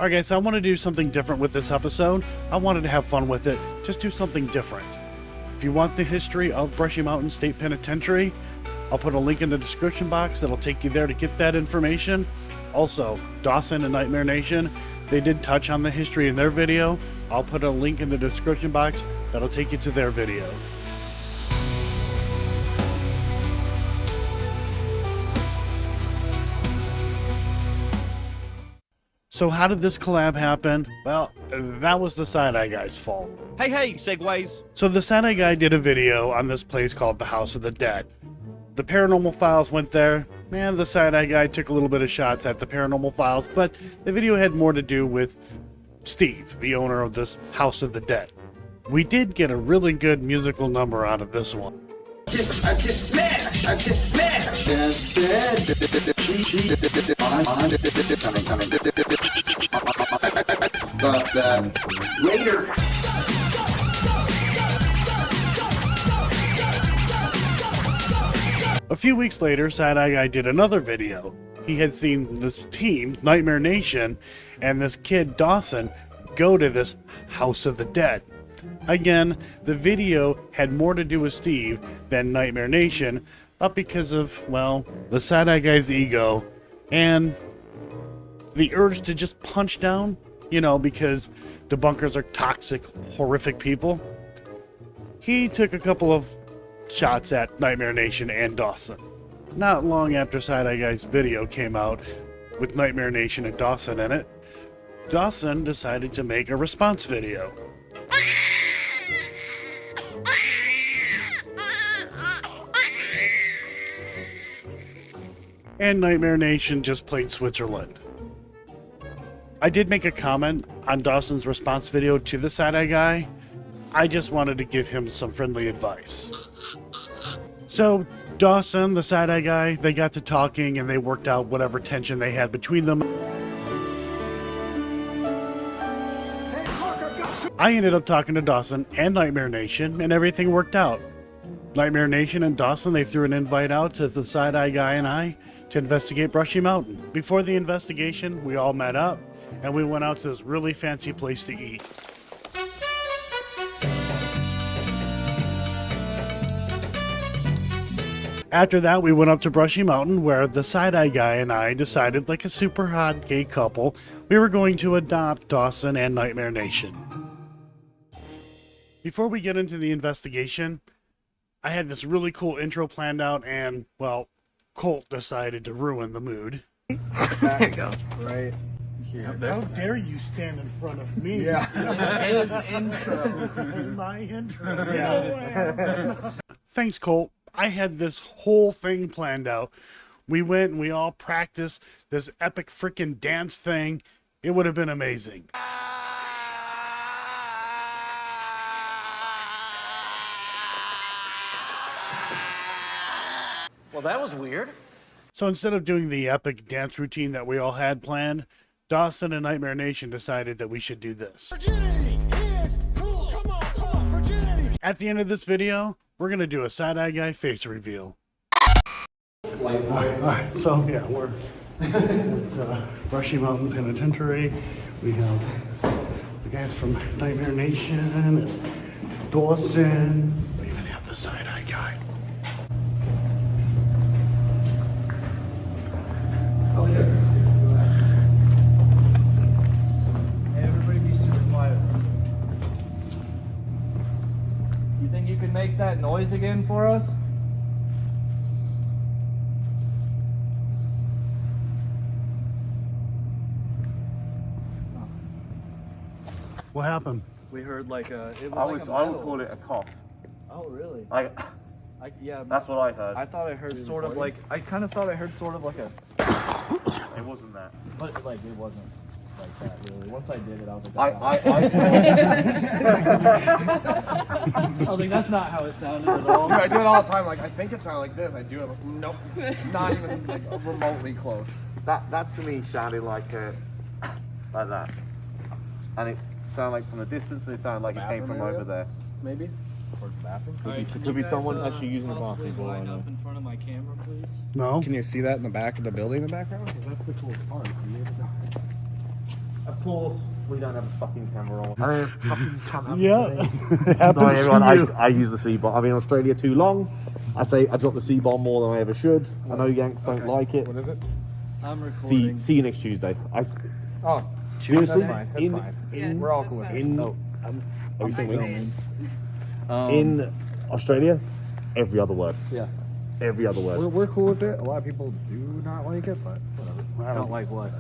Alright guys, so I want to do something different with this episode. I wanted to have fun with it. Just do something different. If you want the history of Brushy Mountain State Penitentiary, I'll put a link in the description box that'll take you there to get that information. Also, Dawson and Nightmare Nation, they did touch on the history in their video. I'll put a link in the description box that'll take you to their video. So how did this collab happen? Well, that was the Side-Eye Guy's fault. Hey, segues. So the Side-Eye Guy did a video on this place called the House of the Dead. The Paranormal Files went there, and the Side-Eye Guy took a little bit of shots at the Paranormal Files, but the video had more to do with Steve, the owner of this House of the Dead. We did get a really good musical number out of this one. I just smash. But later. A few weeks later, Side-Eye Guy did another video. He had seen this team, Nightmare Nation, and this kid, Dawson, go to this House of the Dead. Again, the video had more to do with Steve than Nightmare Nation, but because of, well, the Side-Eye Guy's ego and the urge to just punch down, you know, because debunkers are toxic, horrific people. He took a couple of shots at Nightmare Nation and Dawson. Not long after Side-Eye Guy's video came out with Nightmare Nation and Dawson in it, Dawson decided to make a response video. And Nightmare Nation just played Switzerland. I did make a comment on Dawson's response video to the Side-Eye Guy. I just wanted to give him some friendly advice. So Dawson, the Side-Eye Guy, they got to talking and they worked out whatever tension they had between them. I ended up talking to Dawson and Nightmare Nation and everything worked out. Nightmare Nation and Dawson, they threw an invite out to the Side-Eye Guy and I to investigate Brushy Mountain. Before the investigation, we all met up and we went out to this really fancy place to eat. After that, we went up to Brushy Mountain where the Side-Eye Guy and I decided, like a super hot gay couple, we were going to adopt Dawson and Nightmare Nation. Before we get into the investigation, I had this really cool intro planned out and, well, Colt decided to ruin the mood. There you go. Right here. How dare you stand in front of me? Yeah. His intro. My intro. Yeah. Thanks, Colt. I had this whole thing planned out. We went and we all practiced this epic freaking dance thing. It would have been amazing. Well, that was weird. So instead of doing the epic dance routine that we all had planned, Dawson and Nightmare Nation decided that we should do this. Virginity is cool. Come on, virginity. At the end of this video, we're going to do a Side-Eye Guy face reveal. Alright, so yeah, we're at Brushy Mountain Penitentiary. We have the guys from Nightmare Nation and Dawson. We even have the Side-Eye Guy. Everybody be super quiet. You think you can make that noise again for us? What happened? We heard like a. It I was like a would metal. call it a cough. Oh really? Yeah. That's what I heard. I thought I heard sort of like. I kind of thought I heard sort of like a. It wasn't that. But like it wasn't like that really. Once I did it, I was like. I was like, that's not how it sounded at all. I do it all the time. Like I think it sounded like this. I do it. Like, nope, not even like remotely close. That to me sounded like that, and it sounded like from a distance. It sounded like it came from over there. Maybe. Towards the bathroom. Could be someone actually using the bathroom. Line up in front of my camera, please. No? Can you see that in the back of the building in the background? That's the coolest part. Of course, we don't have a fucking camera on. I have fucking camera. Yeah, it happens Sorry, everyone. to you. I use the C-bomb. I've been in Australia too long. I say I drop the C-bomb more than I ever should. I know Yanks don't like it. What is it? I'm recording. See you next Tuesday. Oh, Seriously? that's fine. That's fine. We're all cool with it. Are you saying me? In Australia, every other word. Yeah. Every other word. We're cool with it. A lot of people do not like it, but whatever. I don't like what?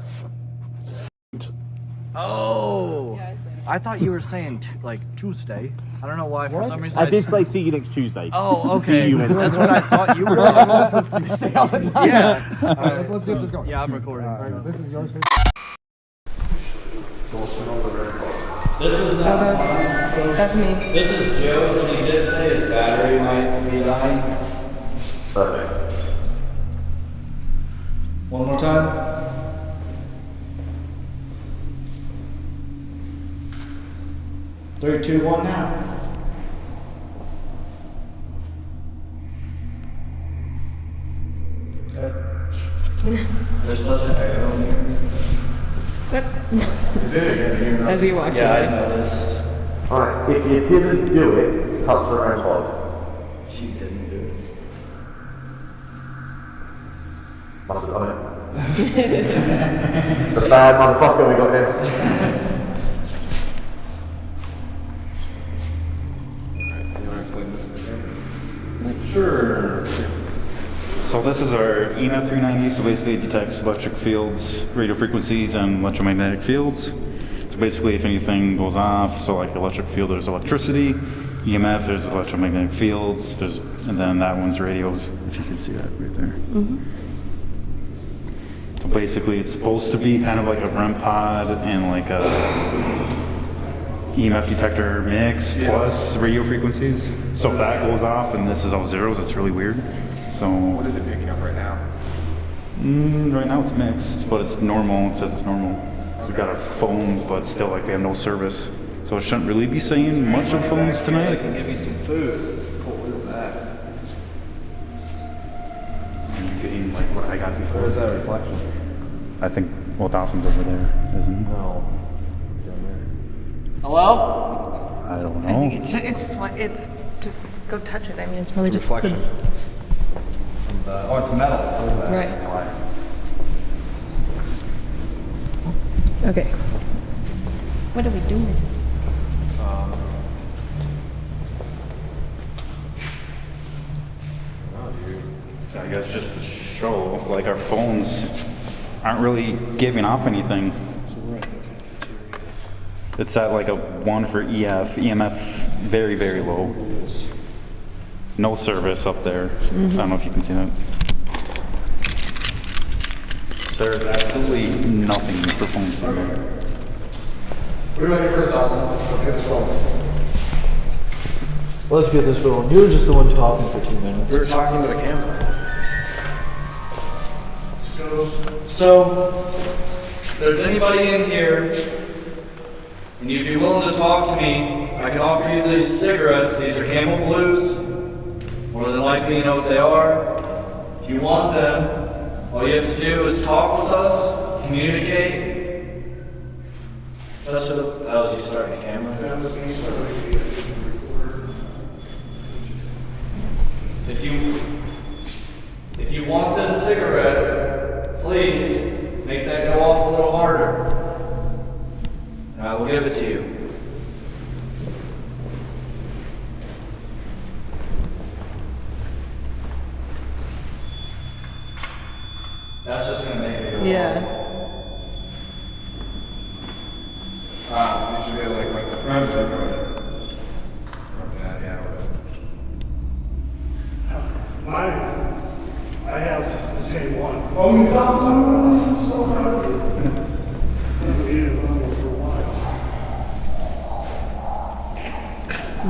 Oh! Yeah, I see. I thought you were saying like Tuesday. I don't know why. For some reason I did say see you next Tuesday. Oh, See okay. you in- That's what I thought you were saying. Yeah. Alright, let's get this going. Yeah, I'm recording. Alright, this is yours. That's me. This is Joe's, and he did say his battery might be dying. Perfect. One more time. Three, two, one, now. There's such an echo here. As you walked Yeah, I away. noticed. Alright, if you didn't do it, cut your own log. She didn't do it. Must have done it. The bad motherfucker we got here. Sure. So this is our EMF 390, so basically it detects electric fields, radio frequencies, and electromagnetic fields. So basically if anything goes off, so like electric field, there's electricity, EMF, there's electromagnetic fields, and then that one's radios, if you can see that right there. So basically it's supposed to be kind of like a REM pod and like a EMF detector mix plus radio frequencies. So if that goes off and this is all zeros, it's really weird. So What is it picking up right now? right now it's mixed, but it's normal. It says it's normal. So we've got our phones, but still like we have no service. So it shouldn't really be saying much of phones tonight. Give me some food. What was that? Are you getting like what I got before? What is that reflection? I think, well, Dawson's over there, isn't he? No. Hello? I don't I think know. it's just go touch it. I mean, it's really just Reflection. Oh, it's metal. Right. Okay. What are we doing? I guess just to show, like our phones aren't really giving off anything. It's at like a 1 for EMF very, very low. No service up there. I don't know if you can see that. There's absolutely nothing for phones in there. What are you ready first, Dawson? Let's get this rolling. Let's get this rolling. You were just the one talking for 2 minutes. We were talking to the camera. So, if there's anybody in here, and you'd be willing to talk to me, I can offer you these cigarettes. These are Camel Blues. More than likely you know what they are. If you want them, all you have to do is talk with us, communicate. That was you starting the camera. If you want this cigarette, please make that go off a little harder. And I will give it to you. That's just gonna make it go Yeah. You should be able to like the front cigarette. I have the same one. Oh, you got some? So happy. I've needed one for a while.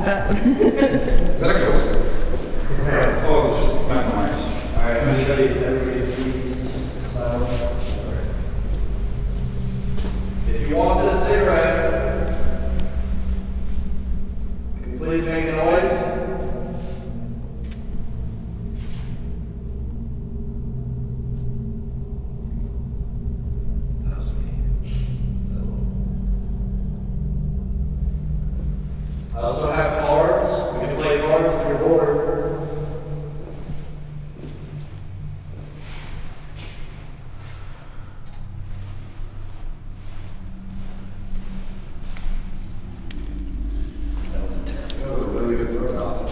That. Is that a ghost? Oh, it's just not nice. Alright, everybody please. If you want this cigarette, can you please make a noise? That was me. I also have cards. We can play cards if you're bored. That was a terrible. That was a really good throw, Dawson.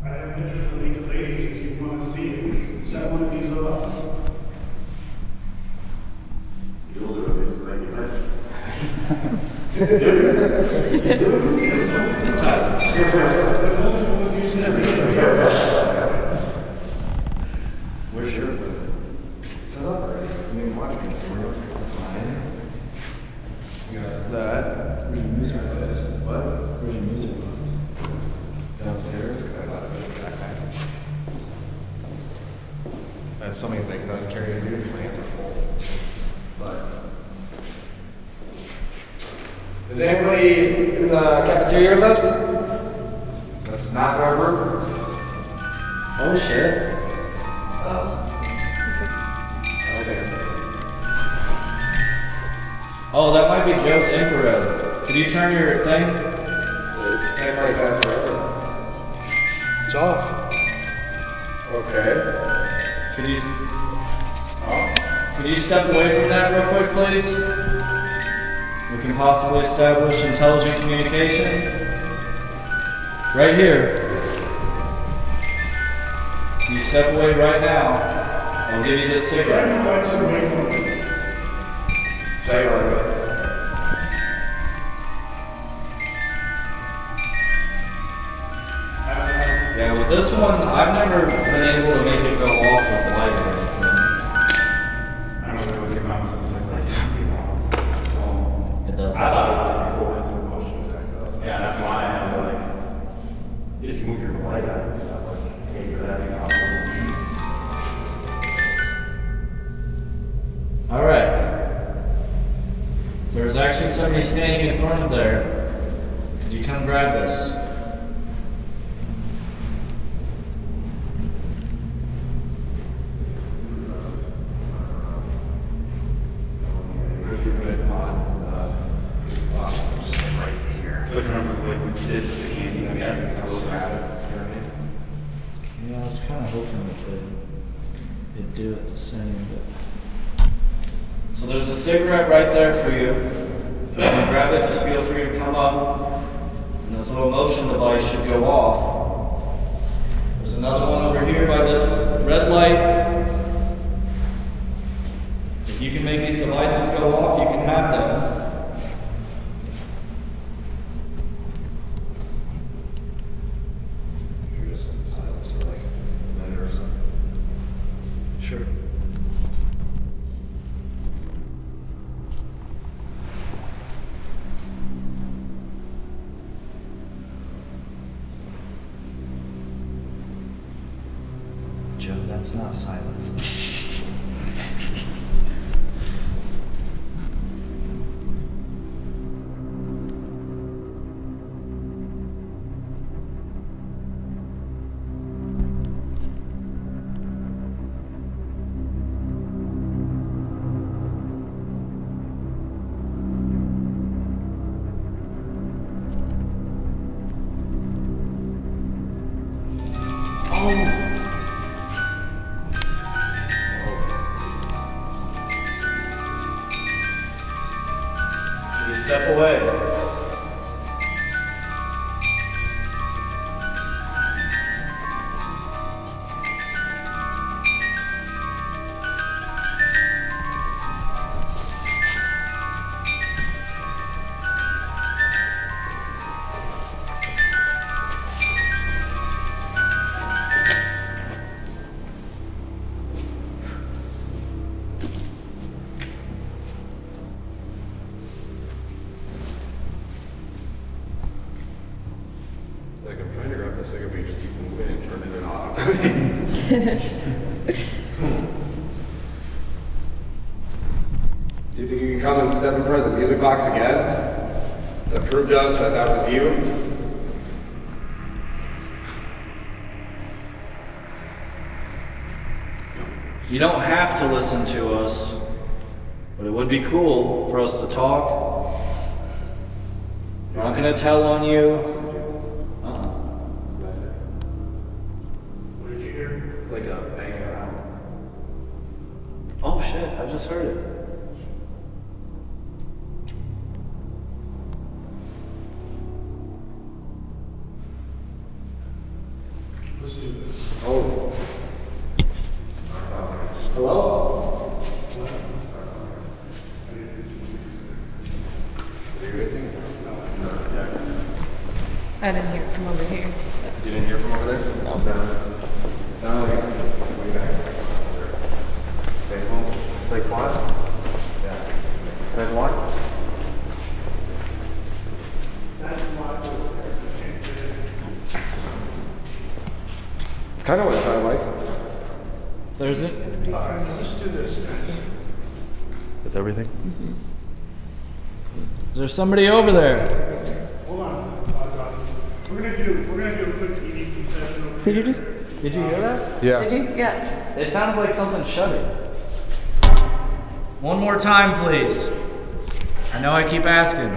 I have pictures of these ladies if you want to see it. Set one of these up. Where's your set up already? You mean watch me? That's fine. You got that. Where's your music box? What? Where's your music box? Downstairs, because I thought it was a backpack. That's something like that's carrying a beautiful hands are full. But is anybody in the cafeteria with us? That's not Robert. Oh shit. Okay, that's it. Oh, that might be Joe's infrared. Could you turn your thing? It's been like that forever. It's off. Okay. Could you Oh. could you step away from that real quick, please? We can possibly establish intelligent communication. Right here. You step away right now. I'll give you this cigarette. Say what? Yeah, with this one, I've never been able to make it go off with light or anything. I don't know if it was your mouse, it's like, so. It does. I thought it was before, that's the motion. Yeah, that's why I was like, if you move your light out and stuff, like, take your that thing off. All right. There's actually somebody standing in front of there. Could you come grab this? If you put it on the box, it's just like right here. But remember, like, we did the candy again, I was at it. You know what I mean? Yeah, I was kind of hoping that they'd do it the same, but. So there's a cigarette right there for you. If you want to grab it, just feel free to come up. And this little motion device should go off. There's another one over here by this red light. If you can make these devices go off, you can have them. You're just in silence for like a minute or so. Sure. Joe, that's not silence. You step away. Like I'm trying to grab the cigarette, but you just keep moving and turning it off. Do you think you can come and step in front of the music box again to prove to us that that was you? You don't have to listen to us, but it would be cool for us to talk. I'm not gonna tell on you. What did you hear? Like a bang around. Oh shit, I just heard it. Let's do this. Oh. Hello? I didn't hear it from over here. You didn't hear from over there? No. It sounded like way back. Like what? Yeah. Like what? It's kind of what it sounded like. There's it. Let's do this. With everything? Is there somebody over there? Hold on. We're gonna do a quick EVP session over Did you here. just? Did you hear that? Yeah. Did you? Yeah. It sounded like something shutting. One more time, please. I know I keep asking.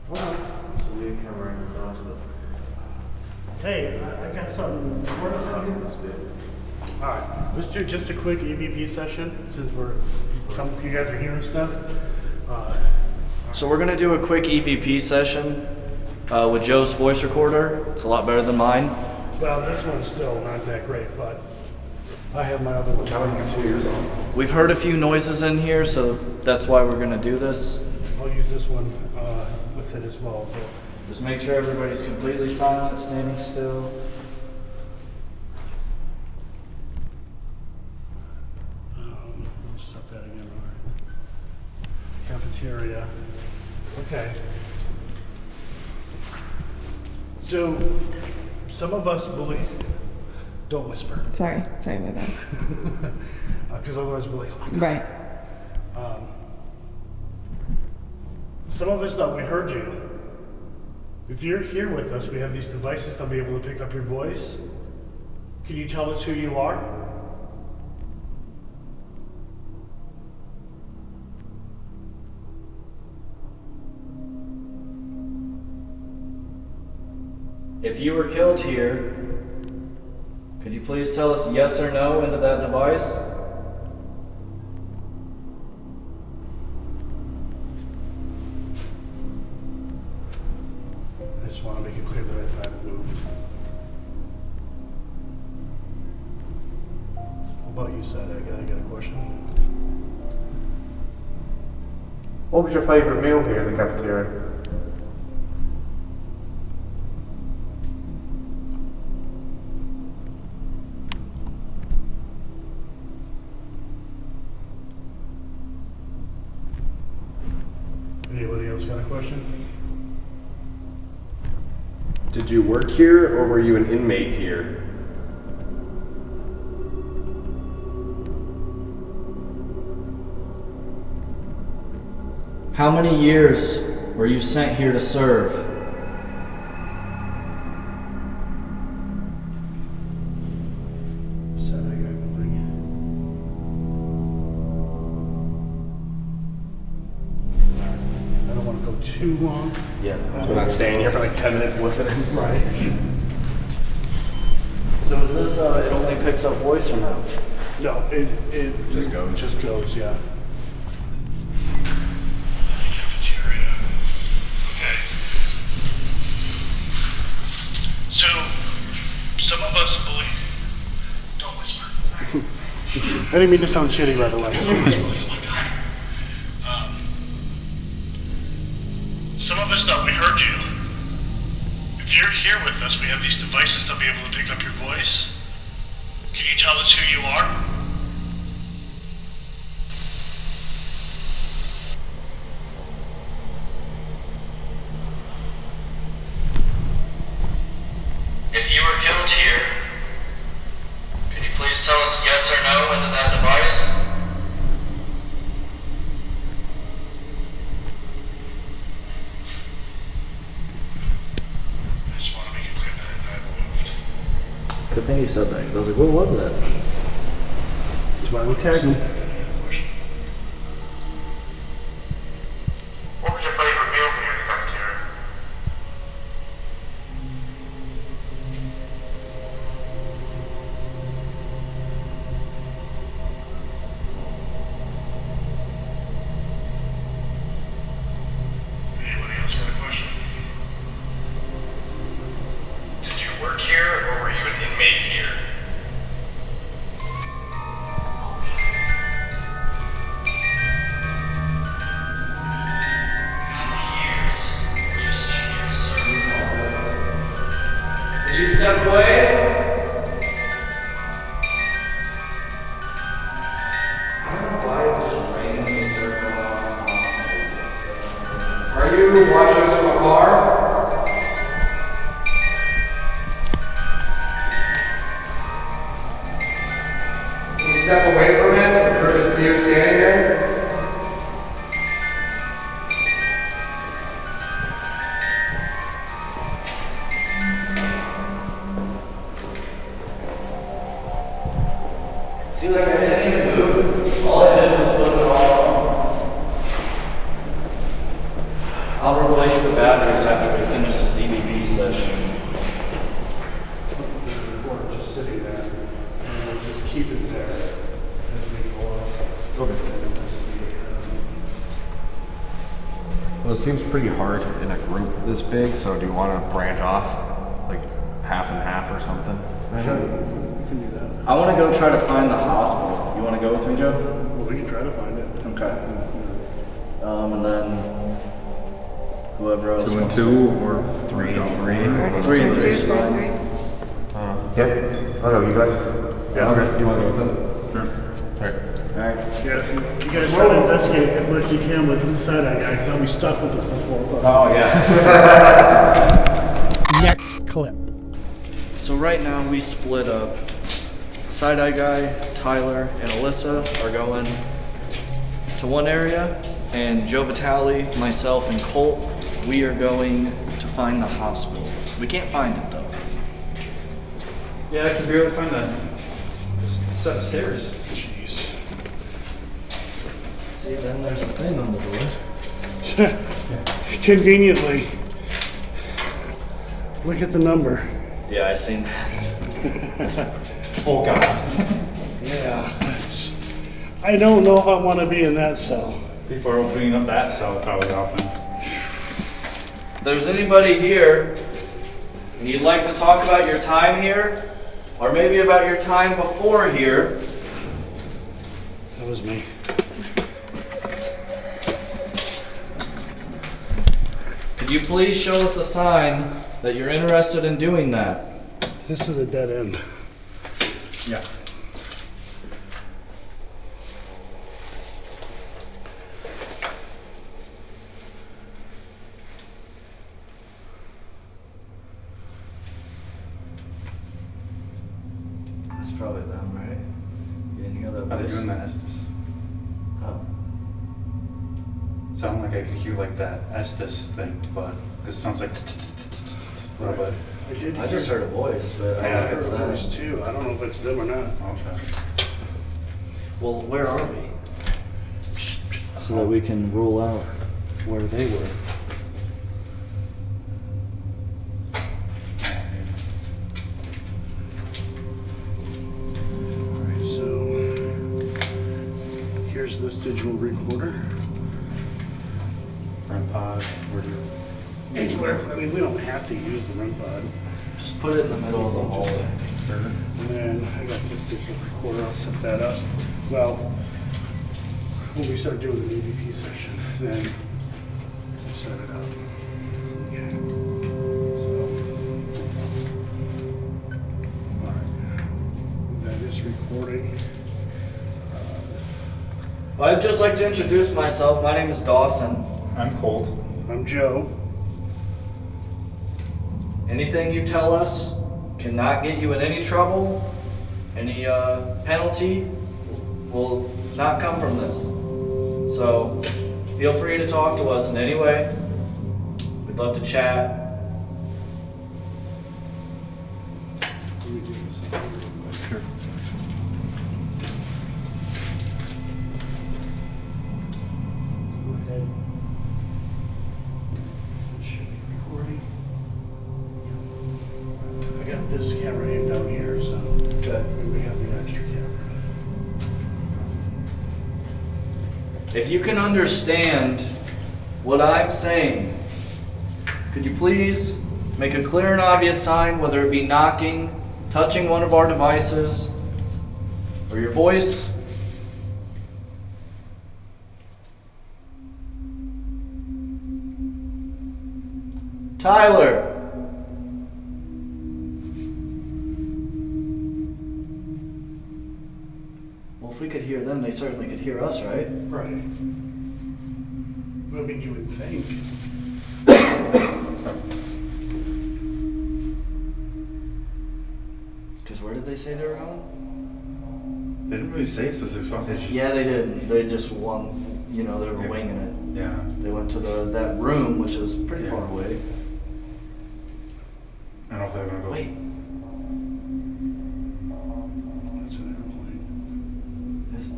Hold on. Hey, I got something to work on. Alright, let's do just a quick EVP session since some of you guys are hearing stuff. So we're gonna do a quick EVP session with Joe's voice recorder. It's a lot better than mine. Well, this one's still not that great, but I have my other one. How many computers on? We've heard a few noises in here, so that's why we're gonna do this. I'll use this one with it as well. But Just make sure everybody's completely silent, standing still. let's stop that again. All right. Cafeteria. Okay. So, some of us believe. Don't whisper. Sorry about that. Because otherwise we're like, oh my God. Right. Some of us thought we heard you. If you're here with us, we have these devices that'll be able to pick up your voice. Can you tell us who you are? If you were killed here, could you please tell us yes or no into that device? I just want to make it clear that I haven't moved. What about you, Sad? I got a question. What was your favourite meal here in the cafeteria? Anybody else got a question? Did you work here or were you an inmate here? How many years were you sent here to serve? Sad, I got nothing. I don't want to go too long. Yeah. So we're not staying here for like 10 minutes listening. Right. So is this, it only picks up voice or no? No, it Just goes. Just goes, yeah. Okay. So, some of us believe. Don't whisper. I didn't mean to sound shitty, by the way. Some of us thought we heard you. If you're here with us, we have these devices that'll be able to pick up your voice. Can you tell us who you are? If you were killed here, could you please tell us yes or no into that device? I just want to make it clear that I haven't moved. Good thing you said that, because I was like, what was that? why we tag them. What was your favorite meal here in the cafeteria? Anybody else got a question? Did you work here or were you an inmate here? Can you step away? I don't know why it just randomly started going off constantly. Are you watching us from afar? Can you step away from it to prove it's you standing there? Seems like I didn't even move. All I did was flip it all on. I'll replace the batteries after we finish this EVP session. Or just sitting there, and we'll just keep it there as we go on. Okay. Well, it seems pretty hard in a group this big, so do you want to branch off? Like half and half or something? Sure, we can do that. I want to go try to find the hospital. You want to go with me, Joe? Well, we can try to find it. Okay. And then whoever else. 2 and wants 2 or 3 and 3. 3 and 3 is Two, fine. three. Yeah. I'll go. You guys? Yeah. Okay. You want to go with them? Sure. Alright. Alright. Yeah, you guys try to investigate as much as you can with the side-eye guy, because I'll be stuck with this for 4 o'clock. Oh, yeah. Next clip. So right now we split up. Side-eye guy, Tyler, and Alyssa are going to one area, and Joe Vitale, myself, and Colt, we are going to find the hospital. We can't find it though. Yeah, I can barely find the set of stairs. Jeez. See, then there's a thing on the door. Conveniently. Look at the number. Yeah, I seen that. Oh god. Yeah. I don't know if I want to be in that cell. People are opening up that cell probably often. If there's anybody here and you'd like to talk about your time here, or maybe about your time before here, That was me. could you please show us a sign that you're interested in doing that? This is a dead end. Yeah. That's probably them, right? You didn't hear that Are they voice? doing the Estes? Huh? Sound like I could hear like that Estes thing, but it sounds like a little bit. I just heard a voice, but I Yeah, I don't heard know a if voice it's too. I don't know if it's them or not. Okay. Well, where are we? So that we can rule out where they were. Alright, so here's this digital recorder. REM pod, where do Anywhere. I mean, we don't have to use the REM pod. Just put it in the middle of the hallway. And then I got this digital recorder. I'll set that up. Well, when we start doing the EVP session, then we'll set it up. Okay. So, all right. That is recording. I'd just like to introduce myself. My name is Dawson. I'm Colt. I'm Joe. Anything you tell us cannot get you in any trouble. Any penalty will not come from this. So feel free to talk to us in any way. We'd love to chat. we got this camera aimed down here, so Okay. we have the extra camera. If you can understand what I'm saying, could you please make a clear and obvious sign, whether it be knocking, touching one of our devices, or your voice? Tyler. Well, if we could hear them, they certainly could hear us, right? Right. I mean, you would think. Because where did they say they were going? They didn't really say a specific spot. They just Yeah, they didn't. They just won. You know, they were winging it. Yeah. They went to that room, which is pretty Yeah. far away. I don't know if they're gonna go. Wait, That's an airplane. is,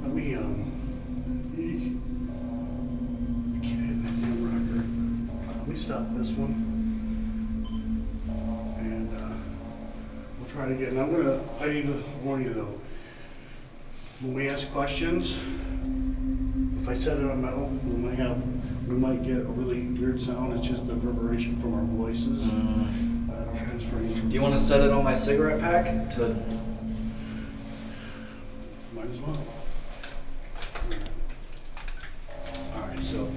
Let me, keep hitting that damn rocker. Let me stop this one. And, we'll try it again. I need to warn you though. When we ask questions, if I set it on metal, we might get a really weird sound. It's just the reverberation from our voices. Transferring. do you want to set it on my cigarette pack? Might as well. Alright, so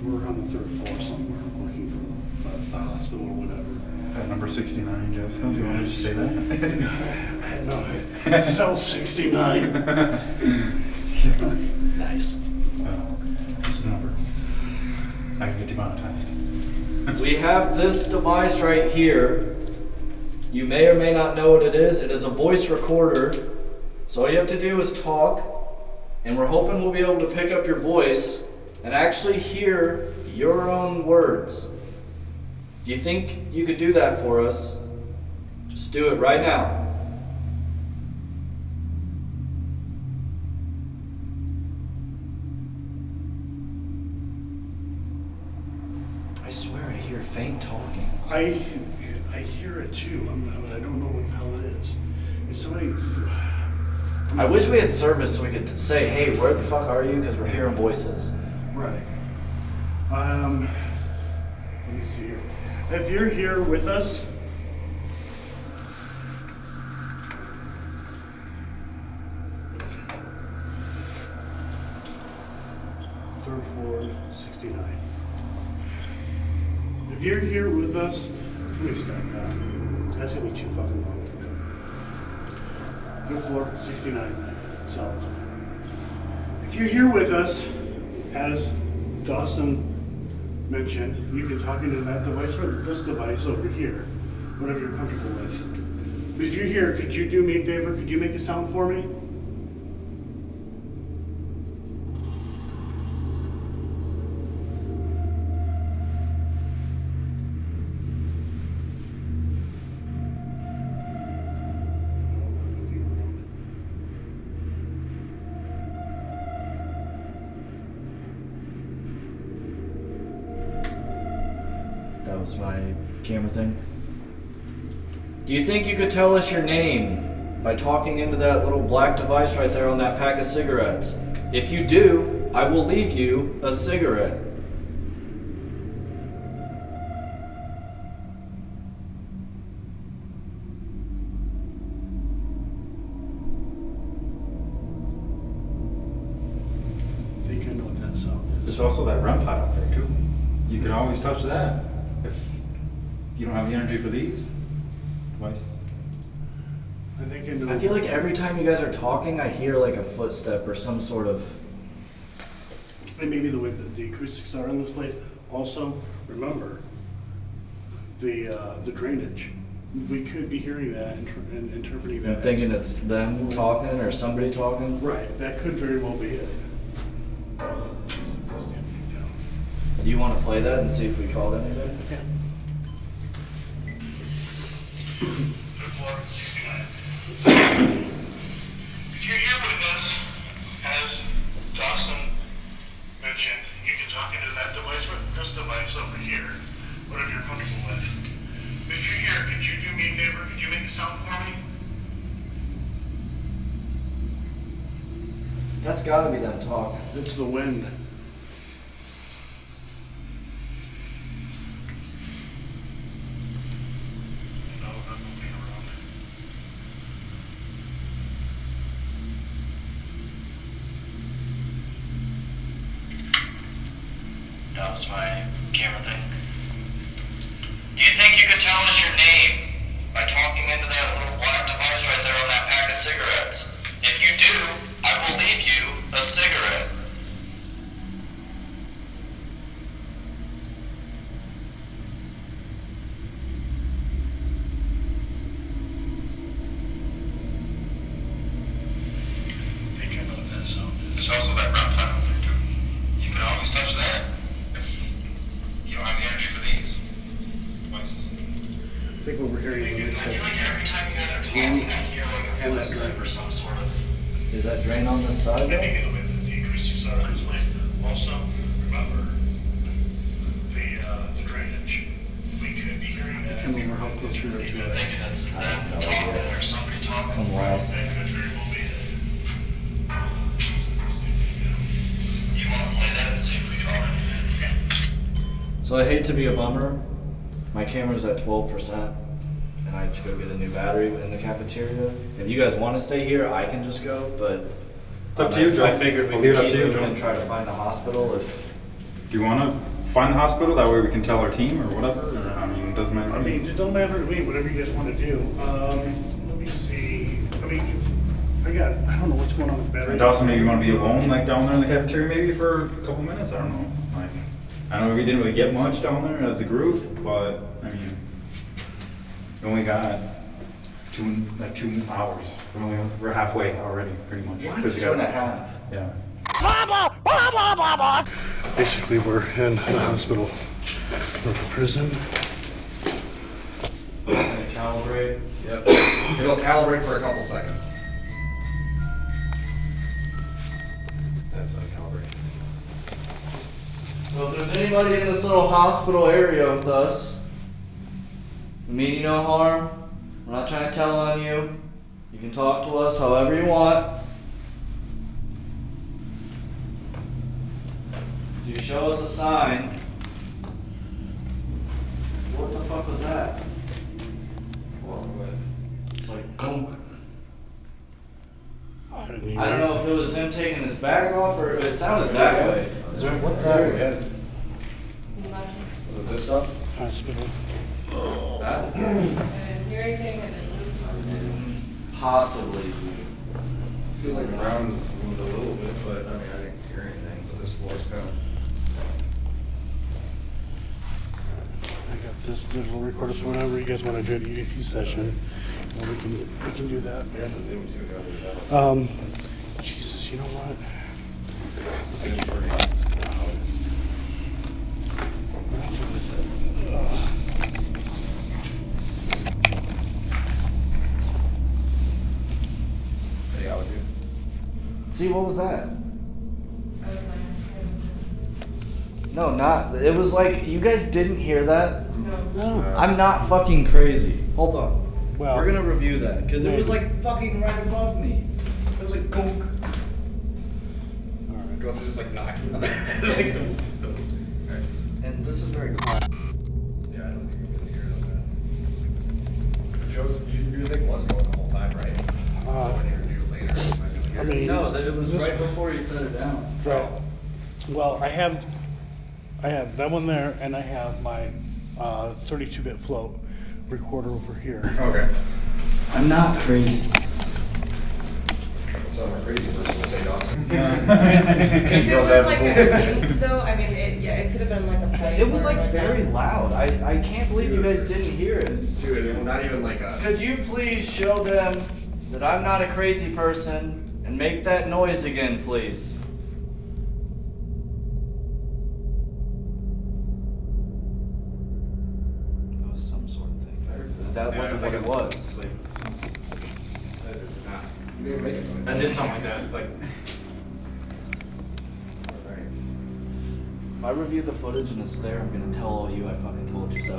we're on the 3rd floor somewhere, working from the hospital or whatever. At number 69, Jessica. Do you want me to say that? No, cell 69. Nice. This is the number. I can get demonetized. We have this device right here. You may or may not know what it is. It is a voice recorder. So all you have to do is talk, and we're hoping we'll be able to pick up your voice and actually hear your own words. Do you think you could do that for us? Just do it right now. I swear I hear faint talking. I hear it too. I don't know what the hell it is. Is somebody? I wish we had service so we could say, hey, where the fuck are you? Because we're hearing voices. Right. Let me see here. If you're here with us, third floor, 69. If you're here with us, let me stop that. That's gonna be too fucking long. Third floor, 69. So, if you're here with us, as Dawson mentioned, you can talk into that device or this device over here, whatever you're comfortable with. But if you're here, could you do me a favor? Could you make a sound for me? That was my camera thing. Do you think you could tell us your name by talking into that little black device right there on that pack of cigarettes? If you do, I will leave you a cigarette. I think I know what that sound is. There's also that REM pod out there too. You can always touch that if you don't have the energy for these devices. I think I know. I feel like every time you guys are talking, I hear like a footstep or some sort of... And maybe the way that the acoustics are in this place. Also, remember the drainage. We could be hearing that and interpreting that. I'm thinking it's them talking or somebody talking. Right, that could very well be it. Do you want to play that and see if we called anything? Yeah. Third floor, 69. If you're here with us, That's gotta be them talking. It's the wind. That was my camera thing. Do you think you could tell us your name by talking into that little black device right there on that pack of cigarettes? If you do, I will leave you a cigarette. I think I know what that sound is. It's also that brown plant out there too. You can always touch that. If you don't have the energy for these devices. I think what we're hearing is a mix I feel like every time you guys are talking, I hear like a and voice that clip or some sort of. Is that drain on this side though? Maybe the way that the acoustics are is like. Also, remember the drainage. We could be hearing that. I can't remember how close we were to You that. think that's them no talking idea. or somebody talking. I'm lost. That could very well be it. You want to play that and see if we call it? So I hate to be a bummer. My camera's at 12%, and I have to go get a new battery in the cafeteria. If you guys want to stay here, I can just go, but It's up to you, Joe. I figured we I'll could leave it up keep to you, moving Joe. and try to find a hospital if. Do you want to find the hospital? That way we can tell our team or whatever? Or, I mean, it doesn't matter. I mean, it don't matter to me, whatever you guys want to do. Let me see. I mean, I don't know what's going on with battery. And Dawson, maybe you want to be alone, like down there in the cafeteria, maybe for a couple minutes. I don't know. Like, I know we didn't really get much down there as a group, but I mean, we only got 2 hours. We're halfway already, pretty much. What? 'Cause we 2.5. Yeah. Basically, we're in the hospital or the prison. Calibrate. Yep. It'll calibrate for a couple seconds. That's not calibrating. So if there's anybody in this little hospital area with us, we mean you no harm. We're not trying to tell on you. You can talk to us however you want. You show us a sign. What the fuck was that? It's like gunk. I didn't even- I don't know if it was him taking his bag off or it sounded that way. Is there, what's that? Was it this stuff? Hospital. That? I didn't hear anything and it moved. Possibly. Feels like the ground moved a little bit, but I mean, I didn't hear anything, but this floor's kind of. I got this digital recorder, so whenever you guys want to do an EVP session, well, we can do that. Yeah, the Zoom too, got it. Jesus, you know what? It's pretty loud. What do I do with it? Yeah, I would do. See, what was that? I was like, No, not. It was like, you guys didn't hear that? no. I'm not fucking crazy. Hold on. Well, We're gonna review that, because it was maybe. like fucking right above me. It was like gunk. Alright. Ghost is just like knocking on the head. Like, dum, dum. Alright. And this is very quiet. Yeah, I don't think you're gonna hear it on that. Joe's, your thing was going the whole time, right? So when you review it later, you might be able to hear I it. mean, No, it was this- right before you set it down. Well, I have that one there, and I have my 32-bit float recorder over here. Okay. I'm not crazy. That's a crazy person to say, Dawson. If it was like a wind though, I mean, it could have been like a pipe. It was or like very a- loud. I can't believe you guys didn't hear it. Dude, not even like a. Could you please show them that I'm not a crazy person and make that noise again, please? That was some sort of thing. That wasn't what it was. You didn't make it noise. I did something like that. Like, If I review the footage and it's there, I'm gonna tell all you I fucking told you so.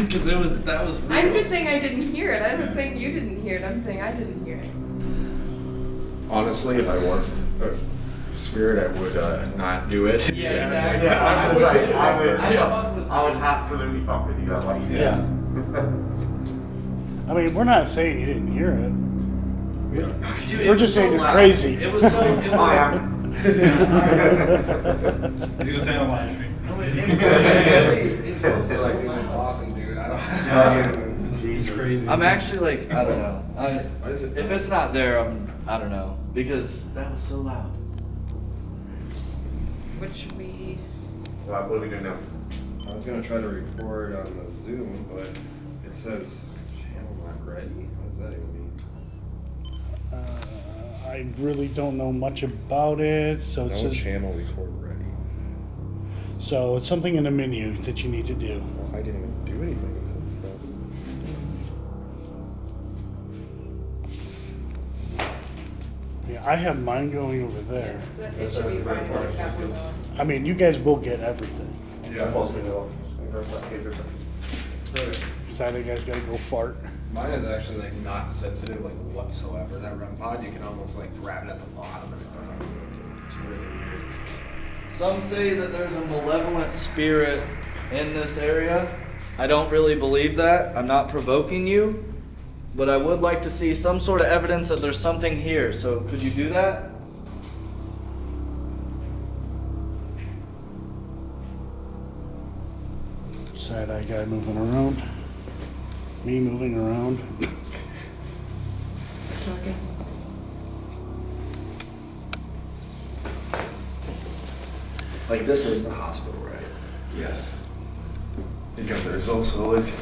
Because that was real. I'm just saying I didn't hear it. I'm not saying you didn't hear it. I'm saying I didn't hear it. Honestly, if I was a spirit, I would not do it. Yeah, exactly. I would absolutely fuck with you. I like it. Yeah. I mean, we're not saying you didn't hear it. Dude, We're it just was saying so you're loud. crazy. It was so. It was, I am. He's gonna say on live stream. It's like, dude, it's awesome, dude. I don't. Jesus. Crazy. I'm actually like, I don't know. Why is it? If it's not there, I don't know, because that was so loud. What should we? What are we doing now? I was gonna try to record on the Zoom, but it says channel not ready. What does that even mean? I really don't know much about it, so it No says, channel record ready. so it's something in the menu that you need to do. Well, I didn't even do anything since then. Yeah, I have mine going over there. It should be fine. It's got one on. I mean, you guys will get everything. Yeah. Sad you guys gotta go fart. Mine is actually like not sensitive like whatsoever. That REM pod, you can almost like grab it at the bottom and it doesn't. It's really weird. Some say that there's a malevolent spirit in this area. I don't really believe that. I'm not provoking you, but I would like to see some sort of evidence that there's something here. So could you do that? Side-eye guy moving around. Me moving around. Talking. Like this is the hospital, right? Yes. Because there's also like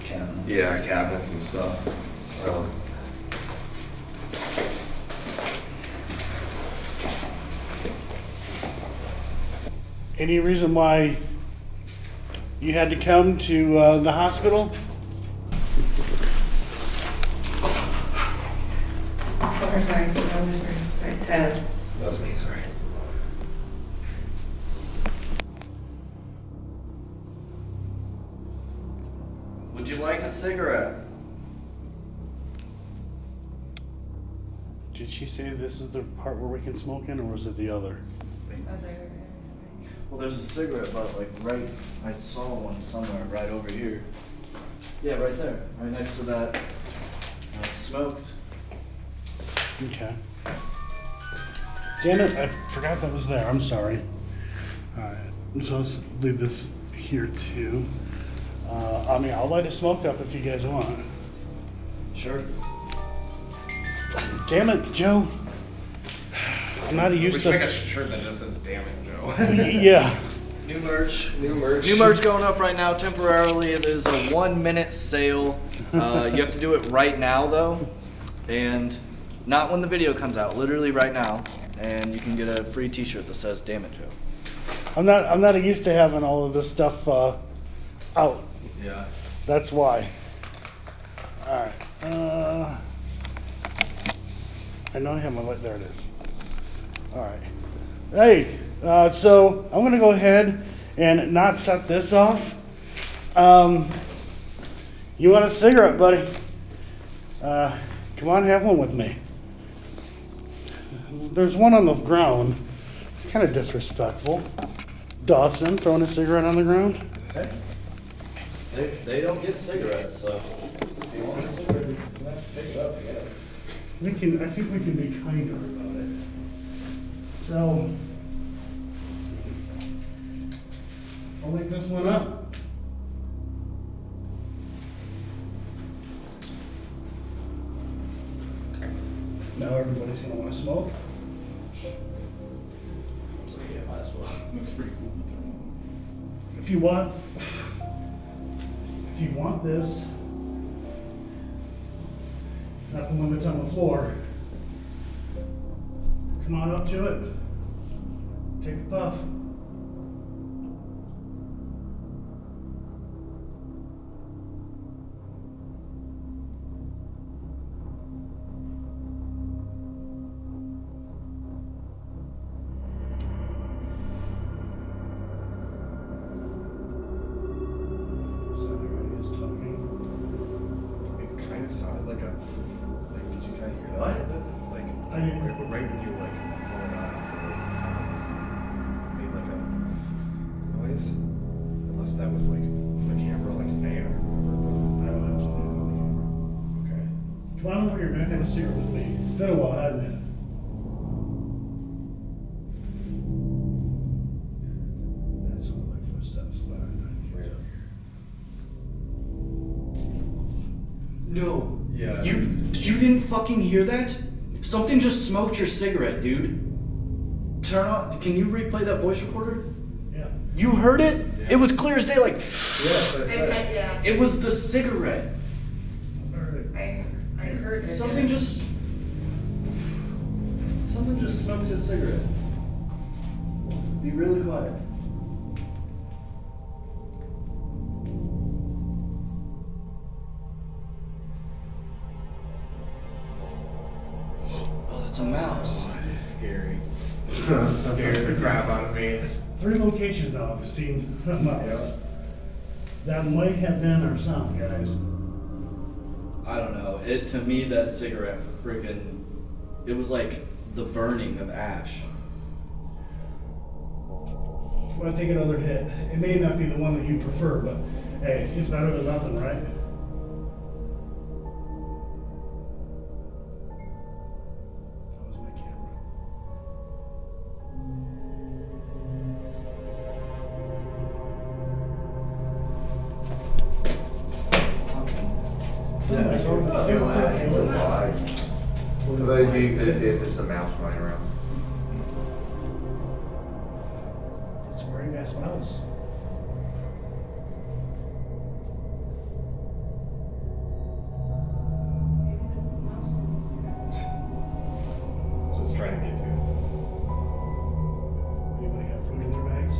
Cabinets. yeah, cabinets and stuff. Any reason why you had to come to the hospital? Oh, sorry. I was sorry. Tyler. That was me, sorry. Would you like a cigarette? Did she say this is the part where we can smoke in, or was it the other? Well, there's a cigarette butt, like right. I saw one somewhere right over here. Yeah, right there, right next to that. Smoked. Okay. Damn it, I forgot that was there. I'm sorry. Alright, so let's leave this here too. I mean, I'll light a smoke up if you guys want. Sure. Damn it, Joe. I'm not We used should to. make a shirt that just says "Damn it, Joe." Yeah. New merch. New merch. New merch going up right now temporarily. It is a 1-minute sale. You have to do it right now though, and not when the video comes out. Literally right now, and you can get a free T-shirt that says "Damn it, Joe." I'm not used to having all of this stuff out. Yeah. That's why. Alright. I know I have my light. There it is. Alright. Hey, so I'm going to go ahead and not set this off. You want a cigarette, buddy? Come on, have one with me. There's one on the ground. It's kind of disrespectful. Dawson throwing a cigarette on the ground. Okay. They don't get cigarettes, so if you want a cigarette, you have to pick it up, I guess. I think we can be kinder about it. So, I'll light this one up. Now everybody's gonna want to smoke. So yeah, might as well. Looks pretty cool. If you want this, not the one that's on the floor, come on up to it. Take a puff. It kind of sounded like a. Like, did you kind of hear that? What? Like, I didn't when you like pull it off or made like a noise. Unless that was like the camera, like a fan. I don't have something on the camera. Okay. Come on over here, man. Have a cigarette with me. It's been a while, hasn't it? That's some of my footsteps. No. Yeah. You didn't fucking hear that? Something just smoked your cigarette, dude. Turn on. Can you replay that voice recorder? Yeah. You heard it? Yeah. It was clear as day. Like Yeah, that's what I said. Yeah. it was the cigarette. I heard it. Something just smoked his cigarette. Be really quiet. Oh, that's a mouse. Scary. Scared the crap out of me. 3 locations now I've seen a mouse. Yeah. That might have been our sound, guys. I don't know. It to me that cigarette freaking it was like the burning of ash. I'm gonna take another hit. It may not be the one that you prefer, but hey, it's better than nothing, right? That was my camera. For those of you, this is just a mouse running around. It's a very fast mouse. That's what it's trying to get to. Anybody have food in their bags?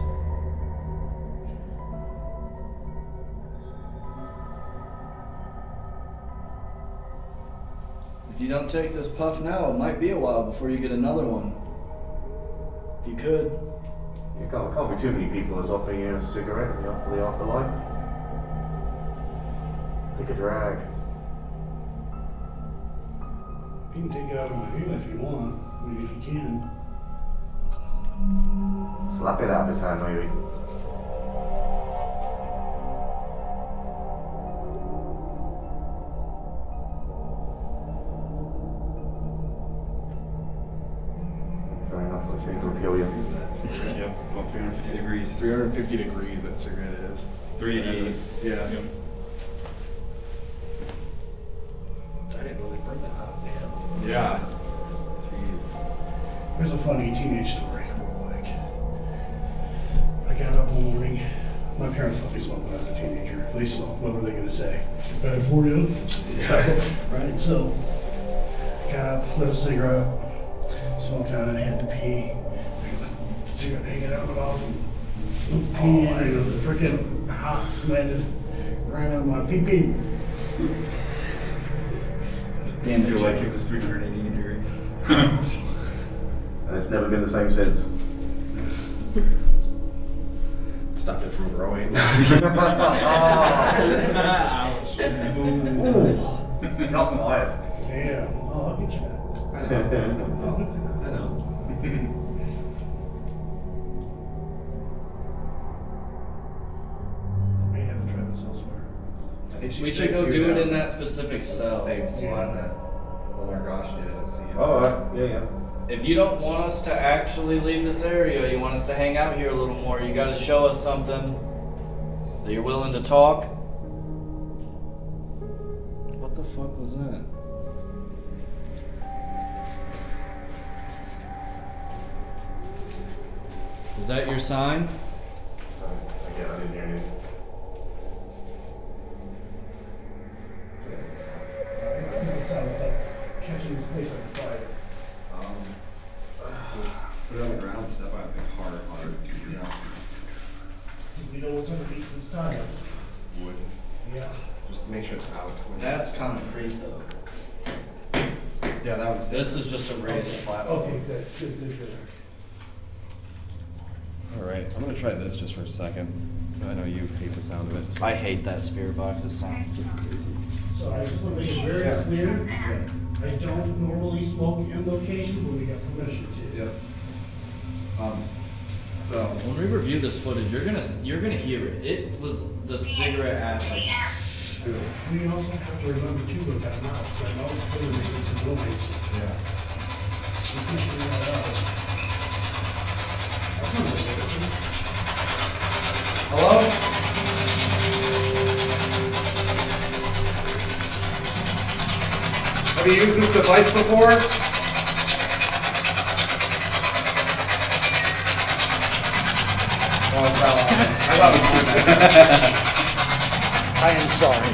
If you don't take this puff now, it might be a while before you get another one. If you could. You can't be too many people that's offering you a cigarette in the afterlife. Take a drag. You can take it out of my hand if you want. I mean, if you can. Slap it out of his hand, maybe. Fair enough, those things will kill you. Yep, about 350 degrees. 350 degrees that cigarette is. 388. Yeah. Yep. I didn't know they burned that hot. Damn. Yeah. Jeez. Here's a funny teenage story, real quick. I got up one morning. My parents let me smoke when I was a teenager. They smoked. What were they going to say? It's bad for you? Yeah. Right? So, I got up, lit a cigarette, smoked on it, had to pee. Cigarette hanging out of my mouth. And pee, and the freaking hot landed right on my pee-pee. I feel like it was 380 degrees. And it's never been the same since. Stopped it from growing. Ouch. Ooh. Shots fired. Damn. Oh, I'll get you that. I know. I may have to try this elsewhere. I think We she's should sick go too do it now. in that specific cell. Same spot that Omar Gosh did at SEG. Oh, yeah. If you don't want us to actually leave this area, you want us to hang out here a little more, you gotta show us something that you're willing to talk. What the fuck was that? Was that your sign? Again, I didn't hear anything. It sounded like catching his face on fire. Just put it on the ground, step out the heart on it, you know. You know what's underneath this tire? Wood. Yeah. Just make sure it's out. That's concrete though. Yeah, that one's. This is just a raised platform. Okay, good. Alright, I'm gonna try this just for a second. I know you hate the sound of it. I hate that spirit box, it sounds so crazy. So I just want to make it very clear. I don't normally smoke in locations, but we got permission to. Yep. So When we review this footage, you're gonna hear it. It was the cigarette ash. We also have to remember too with that mouse. That mouse could have made some noise. yeah. We can't figure that out. That's not really good. Hello? Have you used this device before? Oh, it's not on. I thought it was my bad. I am sorry.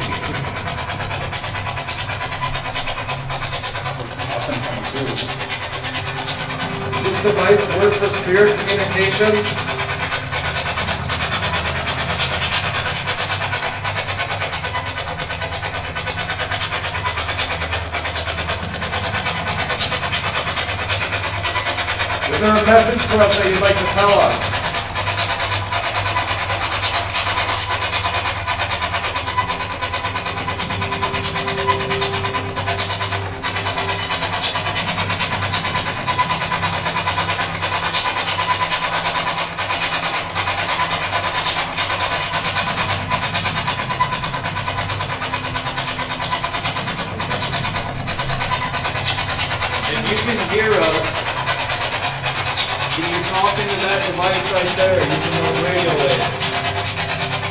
Does this device work for spirit communication? Is there a message for us that you'd like to tell us? If you can hear us, can you talk into that device right there using those radio waves?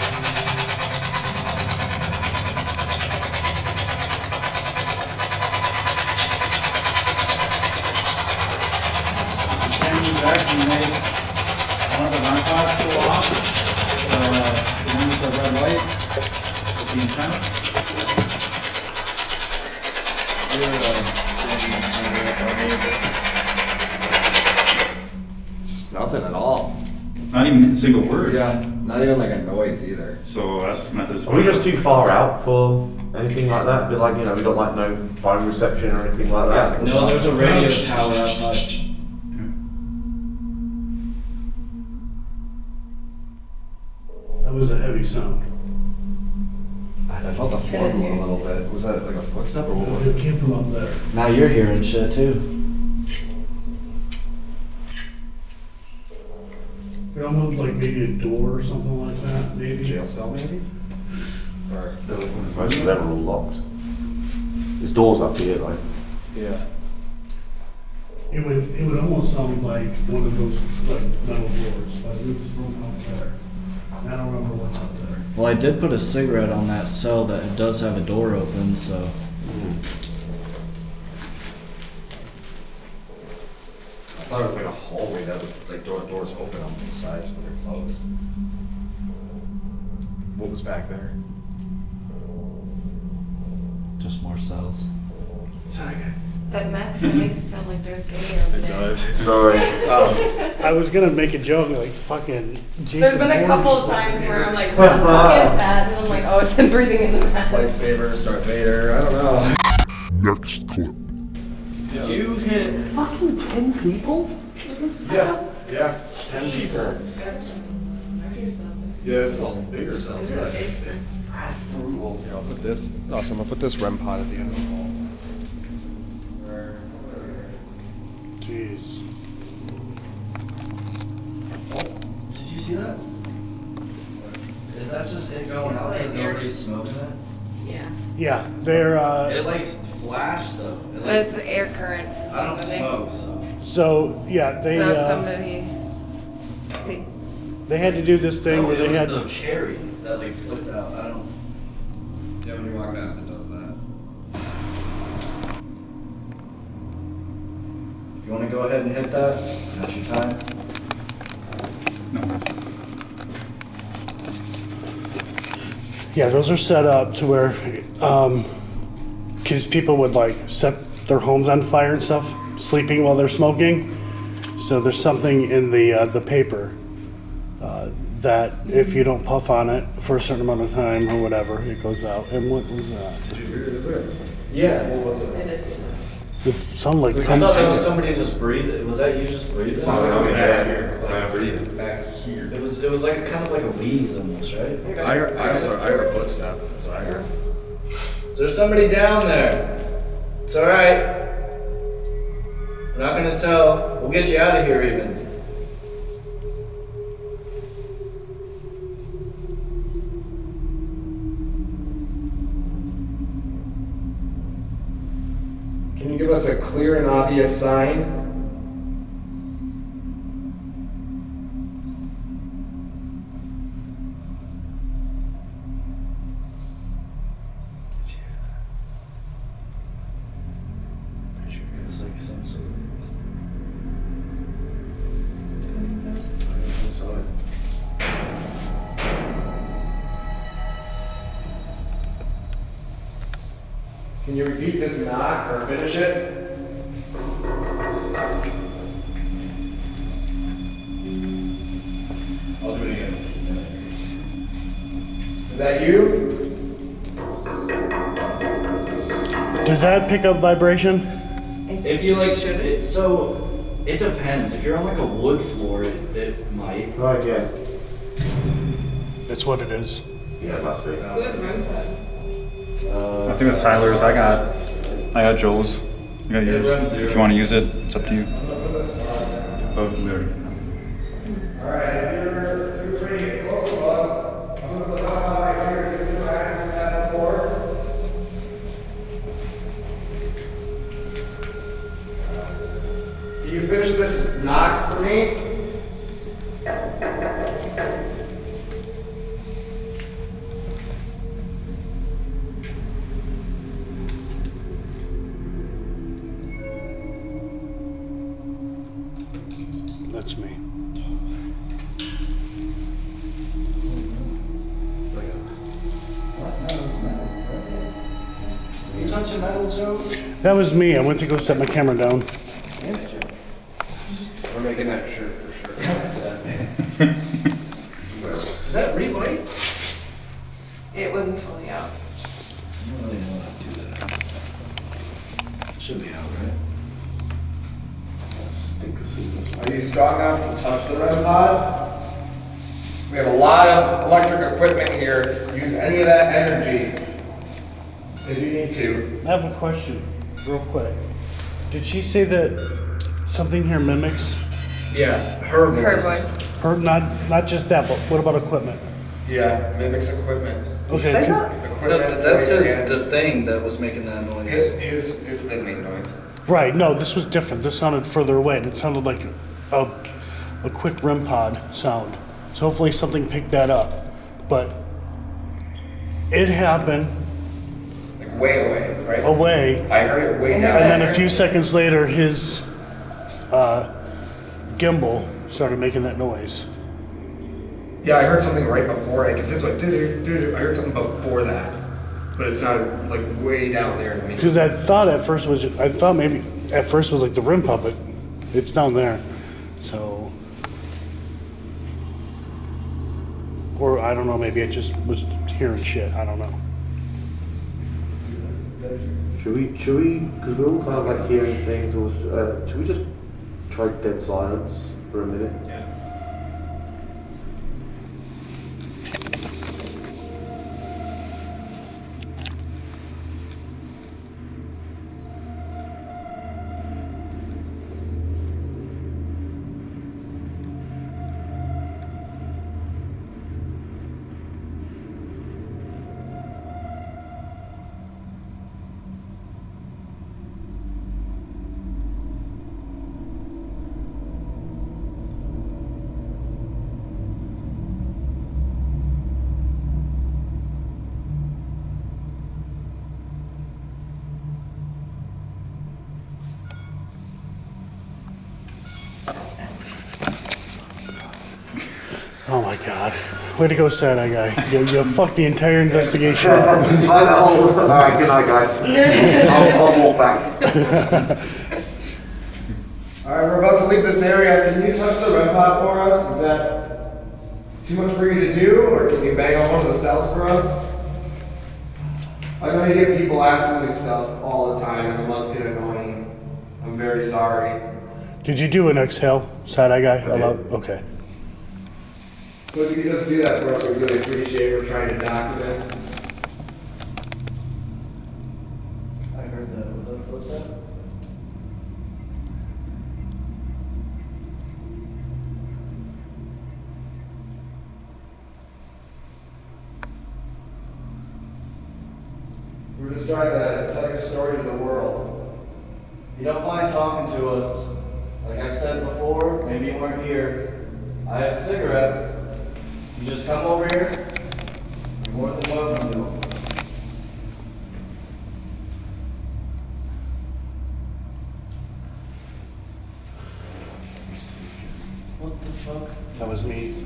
Can you actually make one of the run clocks go off? The one with the red light, with the antenna? Just nothing at all. Not even a single word. Yeah, not even like a noise either. So that's meant as Are we just too far out for anything like that? But like, you know, we got like no phone reception or anything like that? No, there's a radio tower outside. That was a heavy sound. I felt the floor move a little bit. Was that like a footstep or what was It it? came from up there. Now you're hearing shit too. It almost like maybe a door or something like that, maybe. Jail cell maybe? Or Most of them are all locked. There's doors up here, like. yeah. It would almost sound like one of those like metal doors, but it's from up there. I don't remember what's up there. Well, I did put a cigarette on that cell that it does have a door open, so. I thought it was like a hallway that was like doors open on both sides, but they're closed. What was back there? Just more cells. That mask makes it sound like Darth Vader over there. Sorry. I was gonna make a joke like fucking. Jason There's been a Bourne. couple of times where I'm like, what the fuck is that? And I'm like, oh, it's him breathing in the mask. Lightsabers, Darth Vader, I don't know. Next clip. Did you hit? Fucking 10 people? Yeah. 10 people. Yeah, this is all bigger cells, right? Brutal. Here, I'll put this. Awesome. I'll put this REM pod at the end of the wall. Jeez. Did you see that? Is that just it going out because nobody's smoking it? Yeah. Yeah, they're It like flashed though. It, But like, it's air current. I don't smoke, so. so yeah they So if somebody, see, they had to do this thing where it they was had the cherry that like flipped out. I don't. Yeah, when you walk past, it does that. If you want to go ahead and hit that, that's your time. yeah those are set up to where because people would like set their homes on fire and stuff sleeping while they're smoking. So there's something in the paper that if you don't puff on it for a certain amount of time or whatever, it goes out. And what was that? Yeah. What was it? It sounded like I thought that was somebody just breathing. Was that you just breathing? Back here. I'm breathing back here. It was like a kind of like a wheeze almost, right? I heard a footstep. That's what I heard. There's somebody down there. It's alright. We're not gonna tell. We'll get you out of here even. Can you give us a clear and obvious sign? Can you repeat this knock or finish it? I'll do it again. Is that you? Does that pick up vibration? If you like should it, so it depends. If you're on like a wood floor, it might. Right, yeah. That's what it is. Yeah, it must be. Who's room for? I think it's Tyler's. I got Joel's. You got yours. If you want to use it, it's up to you. Oh, we already. Alright, if you're ready to get close to us, I'm gonna put the hot right here to do what I had before. Can you finish this knock for me? That's me. You touching metal, Joe? That was me. I went to go set my camera down. We're making that shirt for sure. Is that relight? It wasn't fully out. I don't really know how to do that. Should be out, right? Are you strong enough to touch the REM pod? We have a lot of electric equipment here. Use any of that energy if you need to. I have a question, real quick. Did she say that something here mimics Yeah, her voice. Her voice. her? Not just that, but what about equipment? Yeah, mimics equipment. Okay. Equipment, That's voice, his, and the thing that was making that noise. his thing made noise. Right. No, this was different. This sounded further away, and it sounded like a quick REM pod sound. So hopefully something picked that up. But it happened Like way away, right? away, I heard it way down. and then a few seconds later, his gimbal started making that noise. Yeah, I heard something right before it, because it's like, doo-doo. I heard something before that. But it sounded like way down there to me. Because I thought maybe at first it was like the REM pod, but it's down there. So, or I don't know, maybe I just was hearing shit. I don't know. Should we, because we all kind of like hearing things, or should we just try dead silence for a minute? Yeah. Oh my god. Way to go, sad-eye guy. You fucked the entire investigation. I know. Alright, good night, guys. I'll walk back. Alright, we're about to leave this area. Can you touch the REM pod for us? Is that too much for you to do, or can you bang on one of the cells for us? I know you get people asking me stuff all the time, and it must get annoying. I'm very sorry. Did you do an exhale, sad-eye guy? Okay. But if you could just do that for us, we really appreciate it. We're trying to document. I heard that. Was that What's that? We're just trying to tell your story to the world. If you don't mind talking to us, like I've said before, maybe you weren't here, I have cigarettes. You just come over here, you're more than welcome to them. What the fuck? That was me.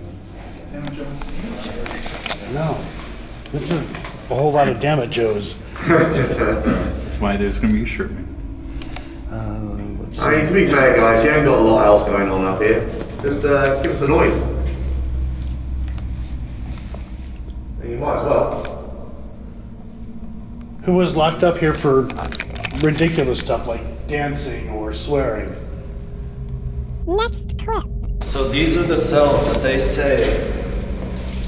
Damn it, Joe. No. This is a whole lot of damn it, Joes. That's why there's gonna be a shirt, man. Let's I mean, to be fair, guys, you ain't got a lot else going on up here. Just give us a noise. And you might as well. Who was locked up here for ridiculous stuff like dancing or swearing? Next clip. So these are the cells that they say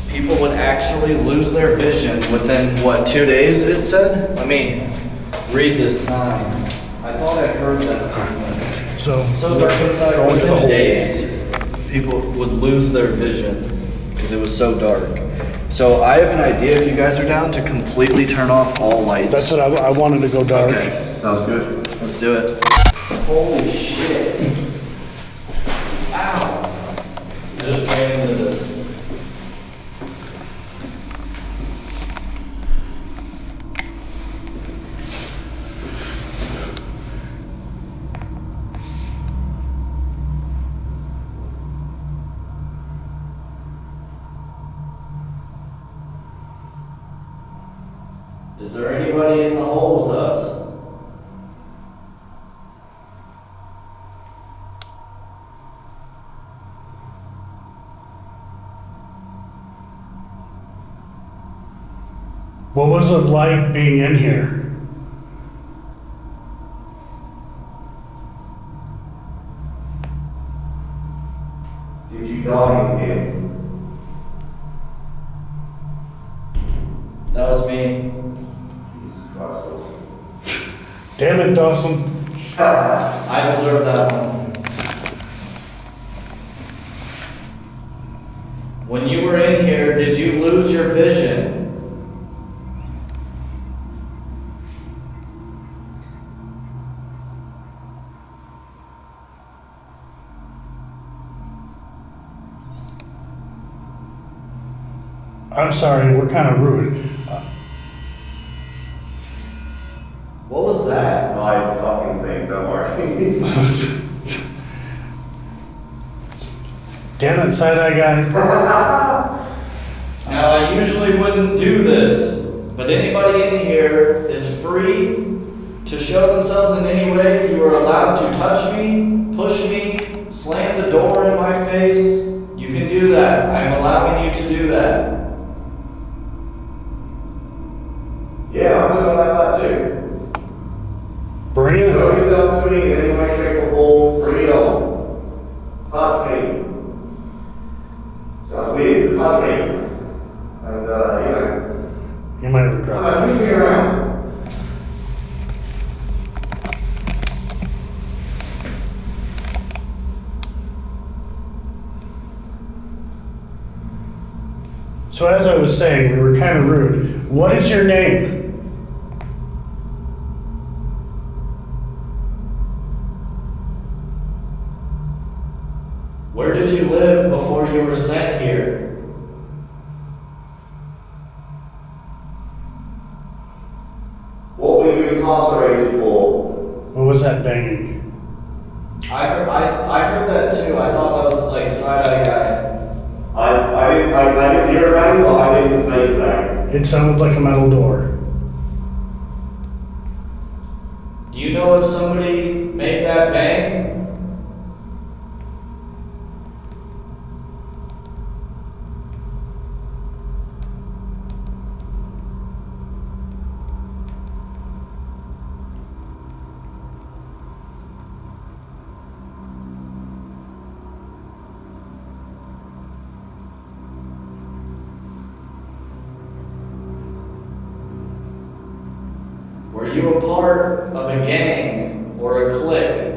people would actually lose their vision within, what, 2 days, it said? Let me read this sign. I thought I heard that somewhere. So dark inside, going to the within hole. days, people would lose their vision because it was so dark. So I have an idea, if you guys are down, to completely turn off all lights. That's what I wanted to go dark. Okay, Sounds good. let's do it. Holy shit. Ow. Just ran into this. Is there anybody in the hole with us? What was it like being in here? Did you die in here? That was me. Jesus Christ, Wilson. Damn it, Dawson. I deserve that one. When you were in here, did you lose your vision? I'm sorry, we're kind of rude. What was that? I fucking think, don't worry. Damn it, side-eye guy. Now, I usually wouldn't do this, but anybody in here is free to show themselves in any way. You are allowed to touch me, push me, slam the door in my face. You can do that. I'm allowing you to do that. Yeah, I'm gonna allow that too. Bring it. Show yourself to me in any way, shape, or form. Bring it on. Touch me. Sounds weird, but touch me. And, you know. You might regret that. Push me around. So as I was saying, we were kind of rude. What is your name? Where did you live before you were sent here? What were you incarcerated for? What was that banging? I heard that too. I thought that was like side-eye guy. I didn't hear a bang, but I didn't make a bang. It sounded like a metal door. Do you know if somebody made that bang? Were you a part of a gang or a clique?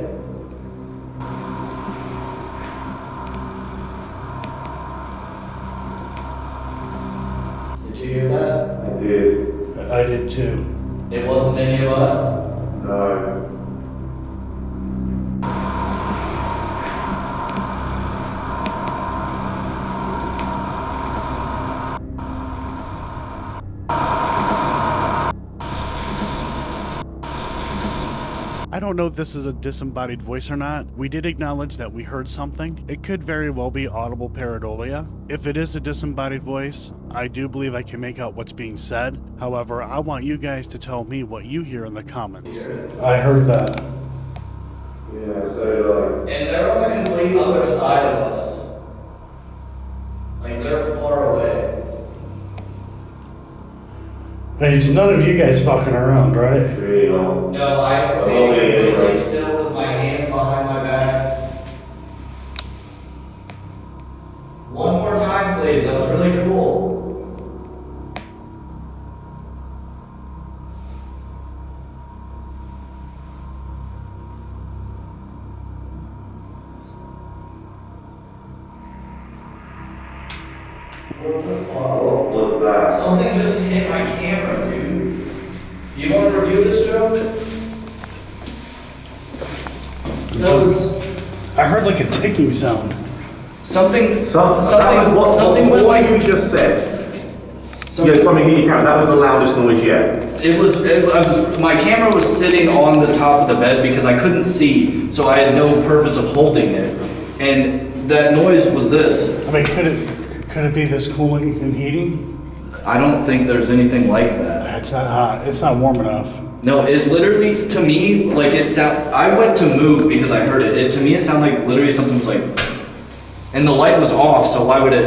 Did you hear that? I did. I did too. It wasn't any of us? No. I don't know if this is a disembodied voice or not. We did acknowledge that we heard something. It could very well be audible pareidolia. If it is a disembodied voice, I do believe I can make out what's being said. However, I want you guys to tell me what you hear in the comments. I heard that. Yeah, so And they're on the complete other side of us. Like, they're far away. Hey, it's none of you guys fucking around, right? really not. No, I am standing completely still with my hands behind my back. One more time, please. That was really cool. What the fuck? What was that? Something just hit my camera, dude. You want to review this, Joe? That was I heard like a ticking sound. something. That was what like you just said. something. Yeah, something hit your camera. That was the loudest noise yet. My camera was sitting on the top of the bed because I couldn't see, so I had no purpose of holding it. And that noise was this. I mean, could it be this cooling and heating? I don't think there's anything like that. It's not hot. It's not warm enough. No, it literally, to me, like it sound. I went to move because I heard it. To me, it sounded like literally something was like, and the light was off. So why would it?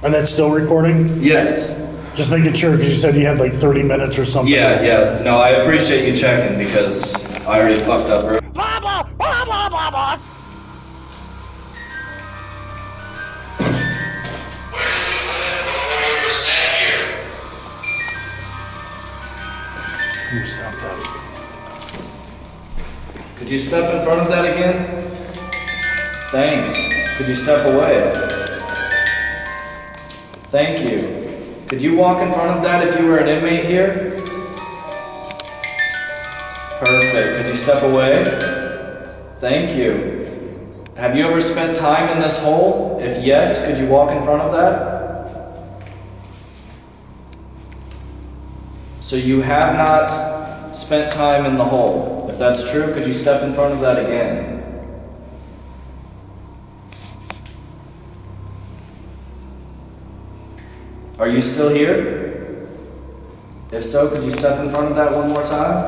And that's still recording? Yes. Just making sure because you said you had like 30 minutes or something. Yeah. No, I appreciate you checking because I already fucked up. Bro. Stop that. Could you step in front of that again? Thanks. Could you step away? Thank you. Could you walk in front of that if you were an inmate here? Perfect. Could you step away? Thank you. Have you ever spent time in this hole? If yes, could you walk in front of that? So you have not spent time in the hole. If that's true, could you step in front of that again? Are you still here? If so, could you step in front of that one more time?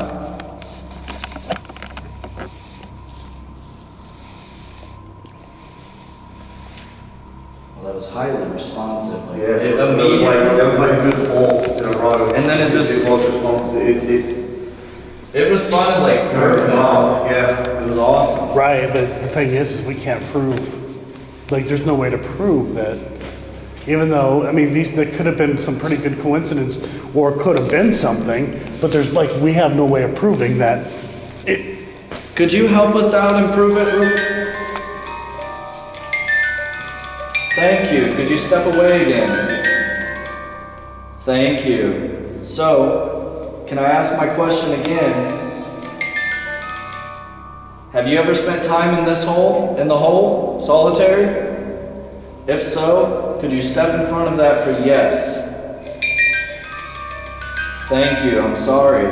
Well, that was highly responsive. Like, Yeah, it it was like a good fall in a row. And then it just- It was responsive. It responded like perfect. Yeah. It was awesome. Right, but the thing is we can't prove, like there's no way to prove that, even though, I mean, there could have been some pretty good coincidence or could have been something, but there's like, we have no way of proving that it. Could you help us out and prove it, Ruth? Thank you. Could you step away again? Thank you. So, can I ask my question again? Have you ever spent time in this hole, in the hole, solitary? If so, could you step in front of that for yes? Thank you, I'm sorry.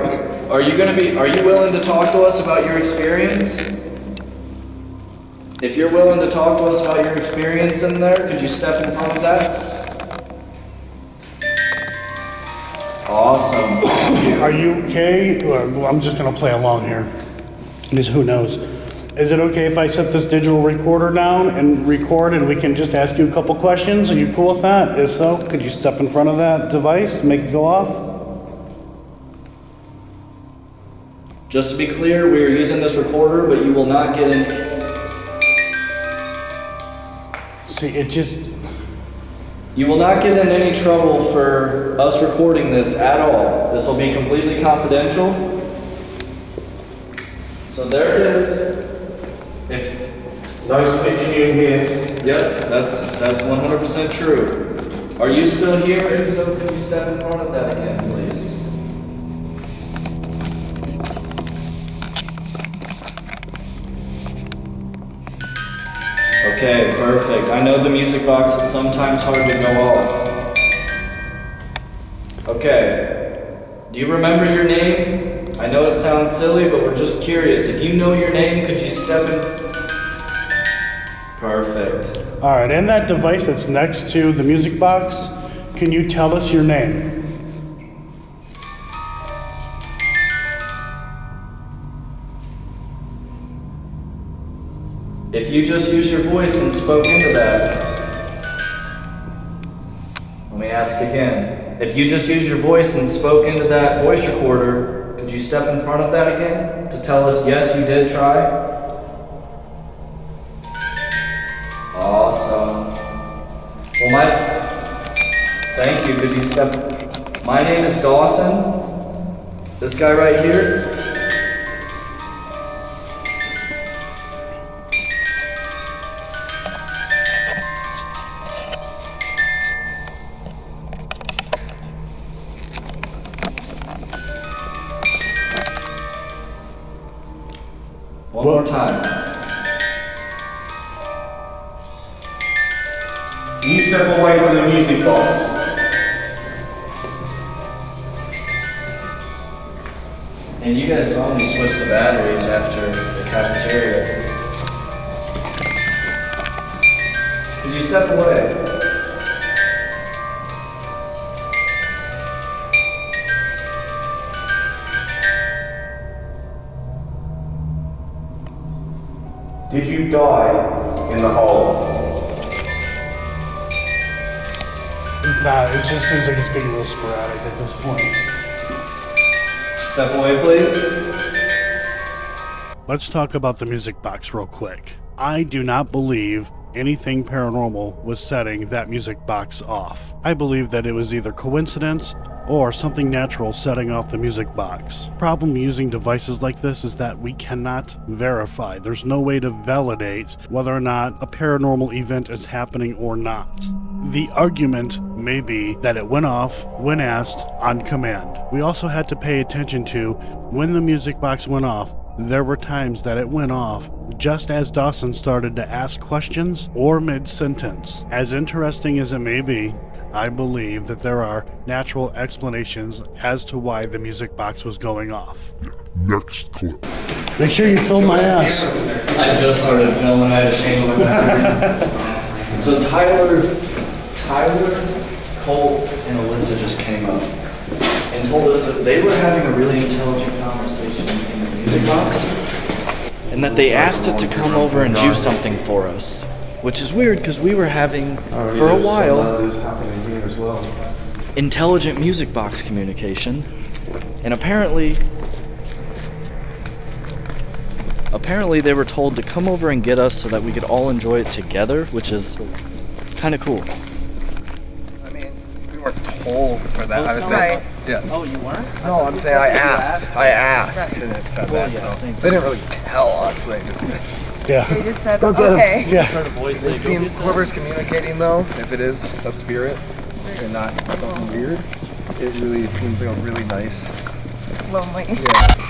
Are you willing to talk to us about your experience? If you're willing to talk to us about your experience in there, could you step in front of that? Awesome. Thank you. Are you okay? Well, I'm just gonna play along here, because who knows? Is it okay if I set this digital recorder down and record and we can just ask you a couple questions? Are you cool with that? If so, could you step in front of that device, make it go off? Just to be clear, we are using this recorder, but you will not get in. See, it just, You will not get in any trouble for us recording this at all. This will be completely confidential. So there it is. Nice pitching in here. Yep, that's 100% true. Are you still here? If so, could you step in front of that again, please? Okay, perfect. I know the music box is sometimes hard to go off. Okay. Do you remember your name? I know it sounds silly, but we're just curious. If you know your name, could you step in? Perfect. All right, and that device that's next to the music box, can you tell us your name? If you just used your voice and spoke into that, let me ask again. If you just used your voice and spoke into that voice recorder, could you step in front of that again to tell us, yes, you did try? Awesome. Well, thank you. Could you step? My name is Dawson. This guy right here. One more time. Can you step away from the music box? And you guys saw me switch the batteries after the cafeteria. Could you step away? Did you die in the hole? Nah, it just seems like it's being a little sporadic at this point. Step away, please. Let's talk about the music box real quick. I do not believe anything paranormal was setting that music box off. I believe that it was either coincidence or something natural setting off the music box. Problem using devices like this is that we cannot verify. There's no way to validate whether or not a paranormal event is happening or not. The argument may be that it went off when asked on command. We also had to pay attention to when the music box went off. There were times that it went off just as Dawson started to ask questions or mid-sentence. As interesting as it may be, I believe that there are natural explanations as to why the music box was going off. Next clip. Make sure you film my ass. I just started filming. I had to change my battery. So Tyler, Colt, and Alyssa just came up and told us that they were having a really intelligent conversation using the music box, and that they asked it to come over and do something for us, which is weird because we were having for a while intelligent music box communication, and apparently they were told to come over and get us so that we could all enjoy it together, which is kind of cool. I mean, we weren't told for that. I was saying, yeah. Oh, you weren't? No, I'm saying I asked, and it said Well, that. yeah, So same they didn't really tell us. They just Yeah. They just said, okay. Yeah. Sort of voice They they go seem, get that. whoever's communicating though, if it is a spirit and not something weird, it really seems like a really nice. Lonely.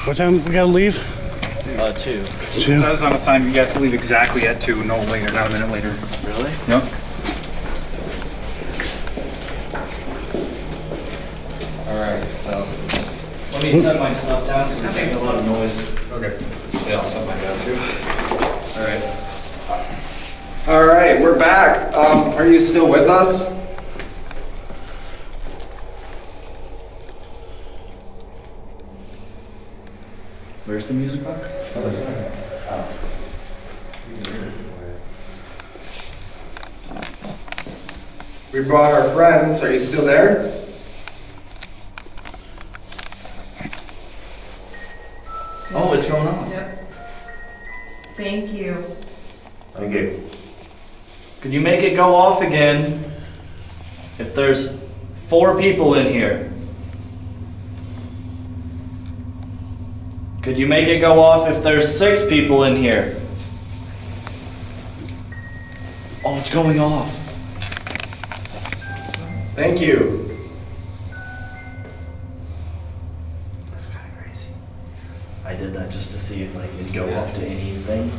What time we gotta leave? 2. It says on the sign you have to leave exactly at 2, no later, not a minute later. Really? Yep. Alright, so let me set my stuff down because it's making a lot of noise. Okay. Yeah, I'll set mine down too. Alright. Alright, we're back. Are you still with us? Where's the music box? We brought our friends. Are you still there? Oh, it's going on. Yep. Thank you. Thank you. Could you make it go off again? if there's 4 people in here, could you make it go off if there's 6 people in here? Oh, it's going off. Thank you. That's kind of crazy. I did that just to see if like it'd go off to anything.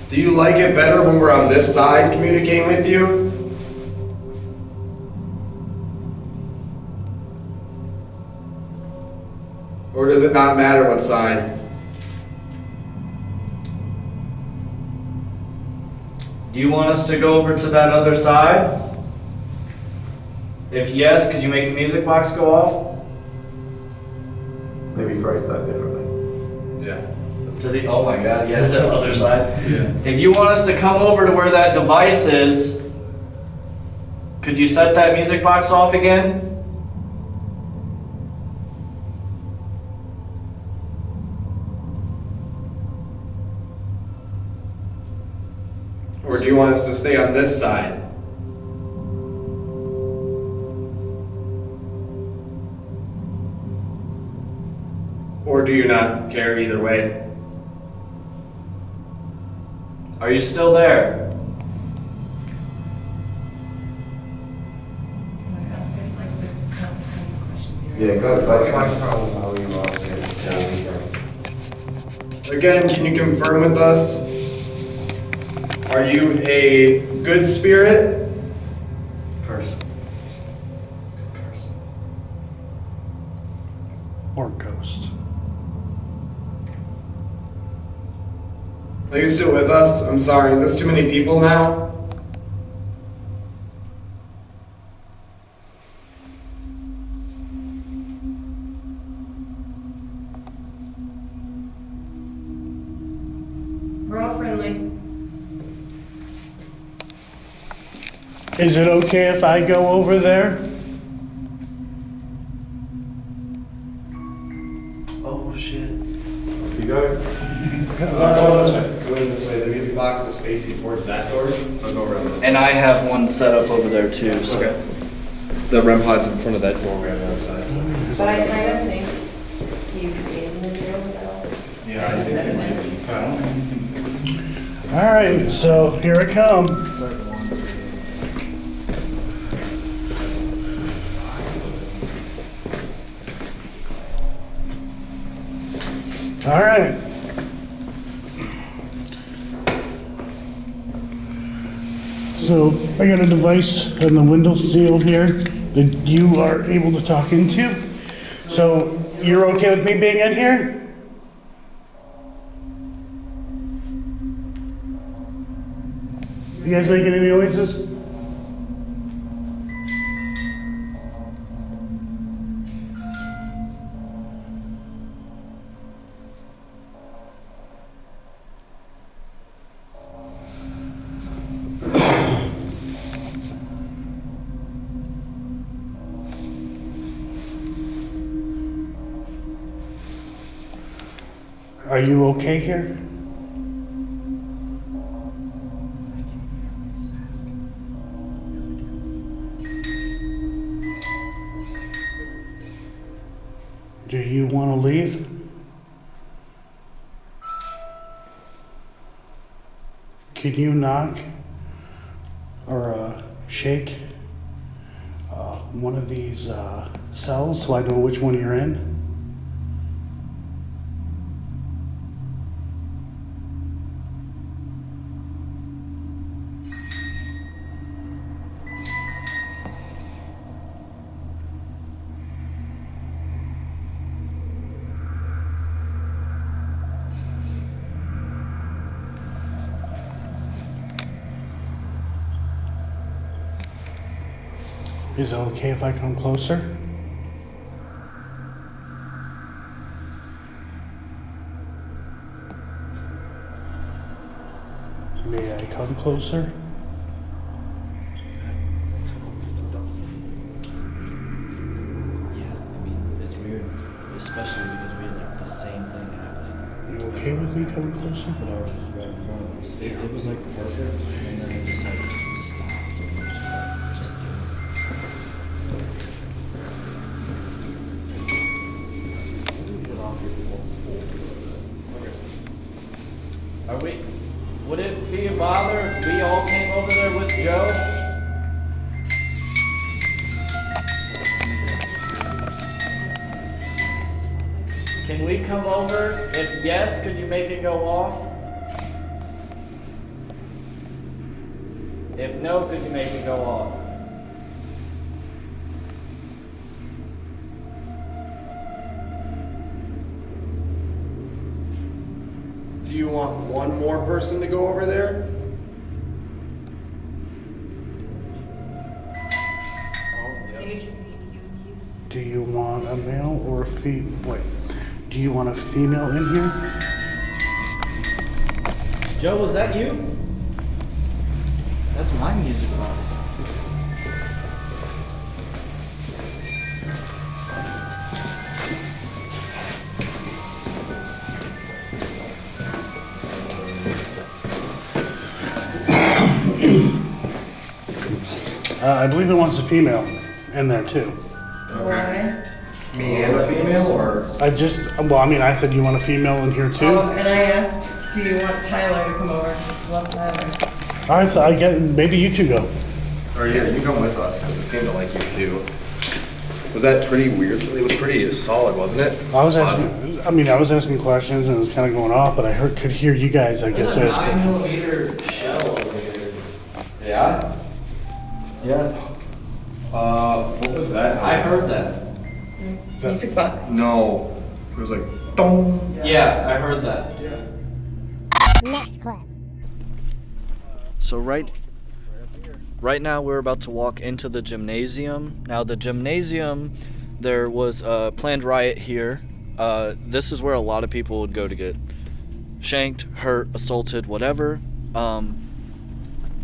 Do you like it better when we're on this side communicating with you? Or does it not matter what side? Do you want us to go over to that other side? If yes, could you make the music box go off? Maybe phrase that differently. Yeah. To the, oh my god, yeah, the other side. Yeah. If you want us to come over to where that device is, could you set that music box off again? Or do you want us to stay on this side? Or do you not care either way? Are you still there? Yeah, go like microphone how you are. Again, can you confirm with us? Are you a good spirit? Person. Good person. Or ghost. Are you still with us? I'm sorry, is this too many people now? We're all friendly. Is it okay if I go over there? Oh shit. You go. Go this way. Go in this way. The music box is facing towards that door, so go around this way. And I have one set up over there too, so. Okay. The REM pod's in front of that doorway on the other side. So. But I kind of think he's in the jail cell. Yeah, I think All right, so here I come. All right. So I got a device on the window seal here that you are able to talk into. So you're okay with me being in here? You guys making any noises? Are you okay here? Do you want to leave? Can you knock or shake one of these cells so I know which one you're in? Is it okay if I come closer? May I come closer? Yeah, I mean, it's weird, especially because we had like the same thing happening You okay with me coming closer? But I was just right in front of us. It was like perfect, and then it just like stopped. And it was just like, just do it. Are we? Would it be a bother if we all came over there with Joe? Can we come over? If yes, could you make it go off? If no, could you make it go off? Do you want one more person to go over there? Do you want a male or a female? Wait. Do you want a female in here? Joe, was that you? That's my music box. I believe it wants a female in there too. Why? Me and a female, or? I said you want a female in here too. Oh, and I asked, do you want Tyler to come over? Love Tyler. All right, so I get maybe you two go. Or yeah, you come with us, because it seemed to like you too. Was that pretty weird? It was pretty solid, wasn't it? I was asking questions and it was kind of going off, but I could hear you guys. I guess There's a ask questions. 9mm shell over here. Yeah? Yeah. What was that? I heard that. Music box. No. It was like, dong. Yeah, I heard that. Next clip. So right now we're about to walk into the gymnasium. Now the gymnasium, there was a planned riot here. This is where a lot of people would go to get shanked, hurt, assaulted, whatever.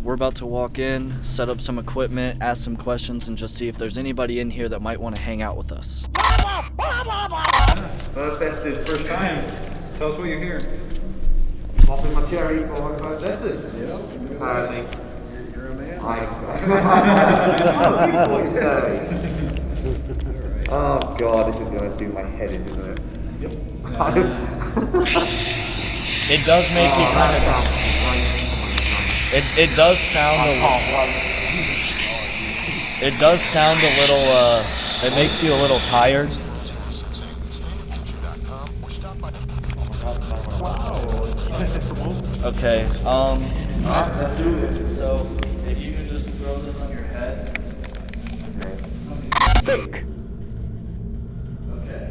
We're about to walk in, set up some equipment, ask some questions, and just see if there's anybody in here that might want to hang out with us. Well, that's the first time. Tell us what you're here. Popping my cherry for what this is. Apparently. You're a man. Oh god, this is going to do my head in, isn't it? Yep. It does make you kind of... It does sound it does sound a little, it makes you a little tired. Okay, let's do this. So, if you could just throw this on your head. Think. Okay.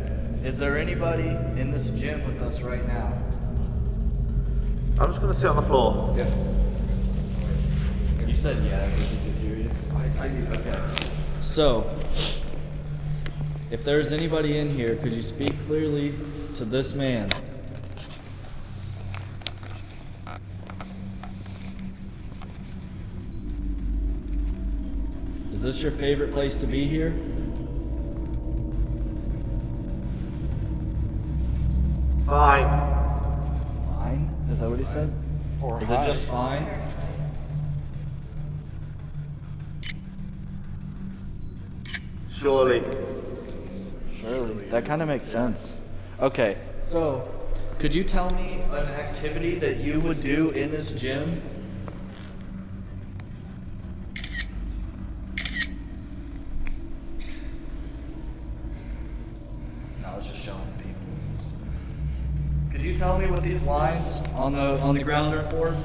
Is there anybody in this gym with us right now? I'm just going to sit on the floor. Yeah. You said yes, if you could hear you. Okay. So, if there's anybody in here, could you speak clearly to this man? Is this your favorite place to be here? Fine. Fine? Is that what he said? Or is it just fine? Surely. Surely. That kind of makes sense. Okay, so could you tell me an activity that you would do in this gym? No, I was just showing people. Could you tell me what these lines on the ground are for?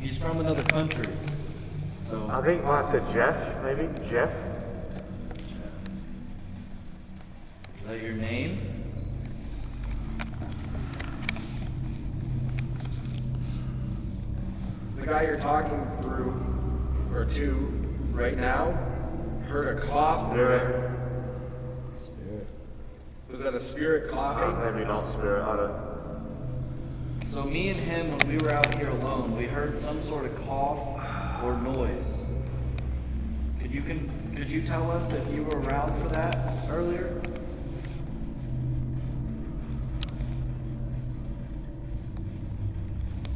He's from another country. So I think mine said Jeff, maybe? Jeff? is that your name? The guy you're talking through, or to, right now, heard a cough. Spirit. Was that a spirit coughing? Maybe not spirit, I don't. So me and him, when we were out here alone, we heard some sort of cough or noise. Could you tell us if you were around for that earlier?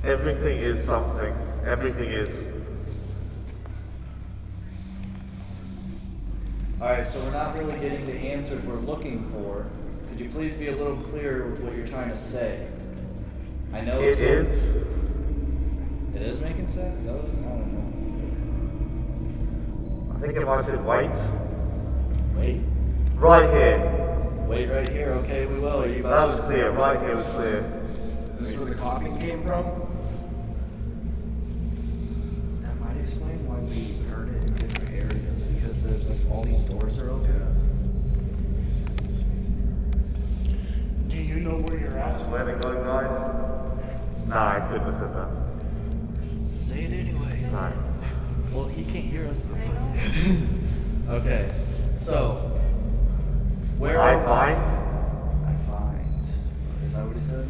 Everything is something. Everything is. Alright, so we're not really getting the answers we're looking for. Could you please be a little clearer with what you're trying to say? I know It is. It is making sense? I don't I think if I said wait. know. Wait. Right here. Wait right here, okay, we will. Are you That about was to- clear. Right here was clear. Is this where the coughing came from? That might explain why we heard it in different areas, because there's like all these doors are open. Do you know where you're at? Swear to God, guys. Nah, I couldn't have said that. Say it anyways. No. Well, he can't hear us. Okay, so where I are find. I find. Is that what he said?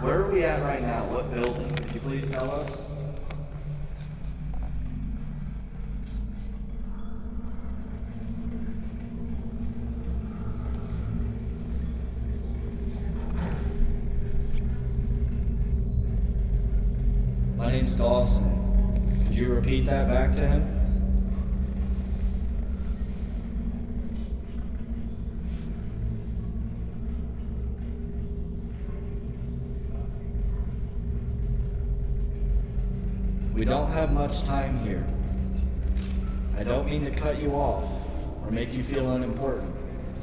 Where are we at right now? What building? Could you please tell us? My name's Dawson. Could you repeat that back to him? We don't have much time here. I don't mean to cut you off or make you feel unimportant.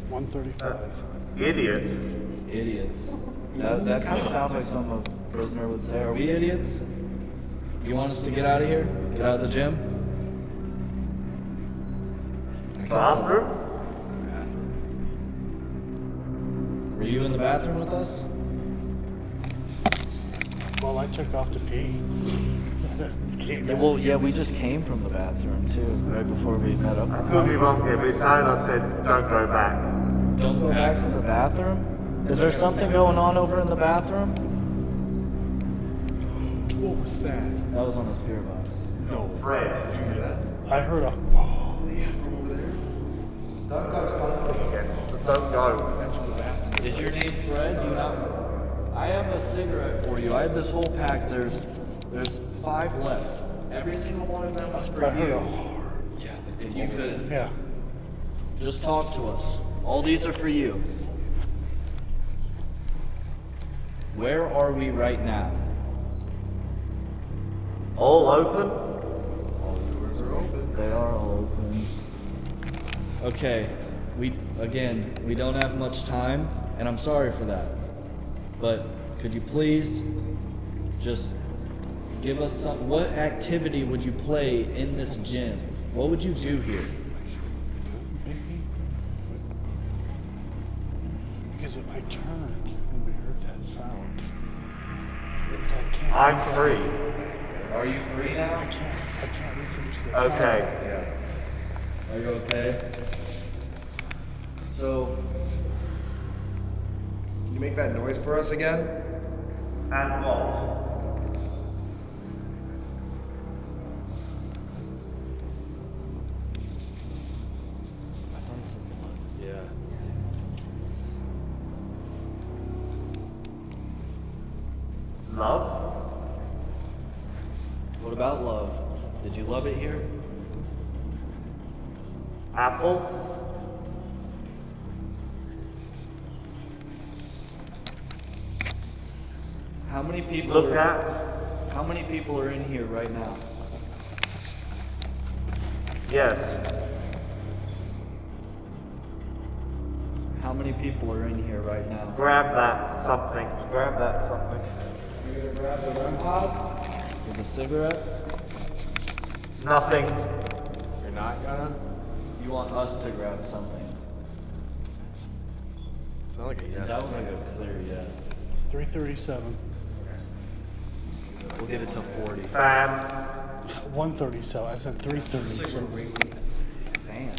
135. Idiot. Idiots. That kind of sounds like something a prisoner would say. Are we idiots? You want us to get out of here? Get out of the gym? Bathroom? Were you in the bathroom with us? Well, I took off to pee. Came back. Well, yeah, we just came from the bathroom too, right before we met up. I could be wrong here, but it sounded I said don't go back. Don't go back to the bathroom? Is there something going on over in the bathroom? What was that? That was on the spirit box. No. Fred. Did you hear that? I heard a. Oh, yeah, from over there. Don't go something again. Just don't go. That's where the bathroom. Is your name Fred? Do you not? I have a cigarette for you. I have this whole pack. There's 5 left. Every single one of them is for I heard you. a. If you could Yeah. just talk to us. All these are for you. Where are we right now? All open? All the doors are open. They are all open. Okay, we don't have much time, and I'm sorry for that. But could you please just give us some, what activity would you play in this gym? What would you do here? Because if I turned when we heard that sound, I can't. I'm free. Are you free now? I can't reproduce that Okay. Are you okay? So, Can you make that noise for us again? And what? I thought it said blood. Yeah. Love? What about love? Did you love it here? Apple? How many people Look are, at? How many people are in here right now? Yes. How many people are in here right now? Grab that something. Grab that something. You're gonna grab the REM pod with the cigarettes? Nothing. You're not gonna? You want us to grab something? Sound like a yes. That was like a clear yes. 337. We'll give it to 40. Fan. 137. I said 337. Fan.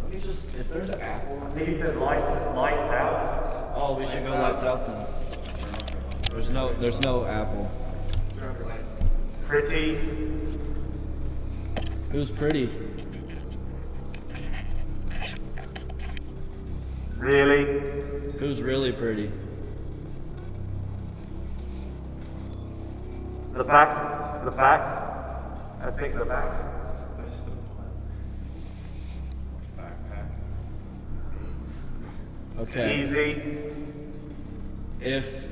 Let me just, if there's an apple. I think he said lights out. Oh, we should go lights out then. There's no apple. Pretty. Who's pretty? Really? Who's really pretty? The back. I think the back. Okay. Easy. If.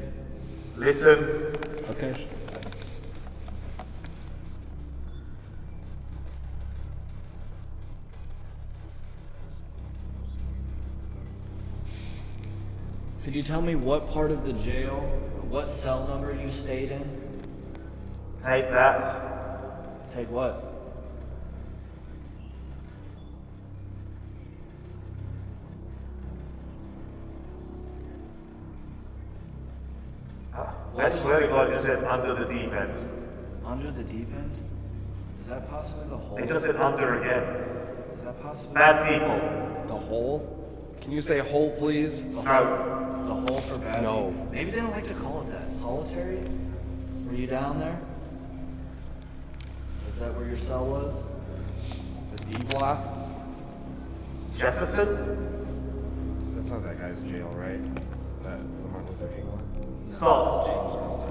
Listen. Okay. Could you tell me what part of the jail, what cell number you stayed in? Take that. Take what? I swear to God, it just said under the deep end. Under the deep end? Is that possibly the hole? It just said under again. Is that possibly Bad people. The hole? Can you say hole, please? No. the hole for bad? No. people? Maybe they don't like to call it that. Solitary? Were you down there? Is that where your cell was? The D block? Jefferson? That's not that guy's jail, right? That the Martin Luther King one? Stop.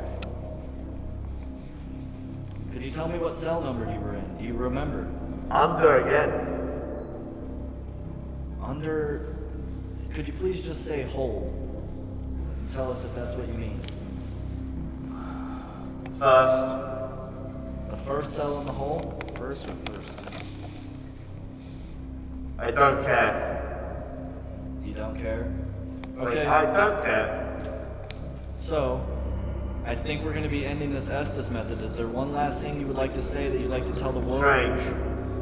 Could you tell me what cell number you were in? Do you remember? Under again. Under... Could you please just say hole? And tell us if that's what you mean. First. The first cell in the hole? First or first? I don't care. You don't care? Wait, Okay. I don't care. So, I think we're going to be ending this Estes method. Is there one last thing you would like to say that you'd like to tell the world? Strange.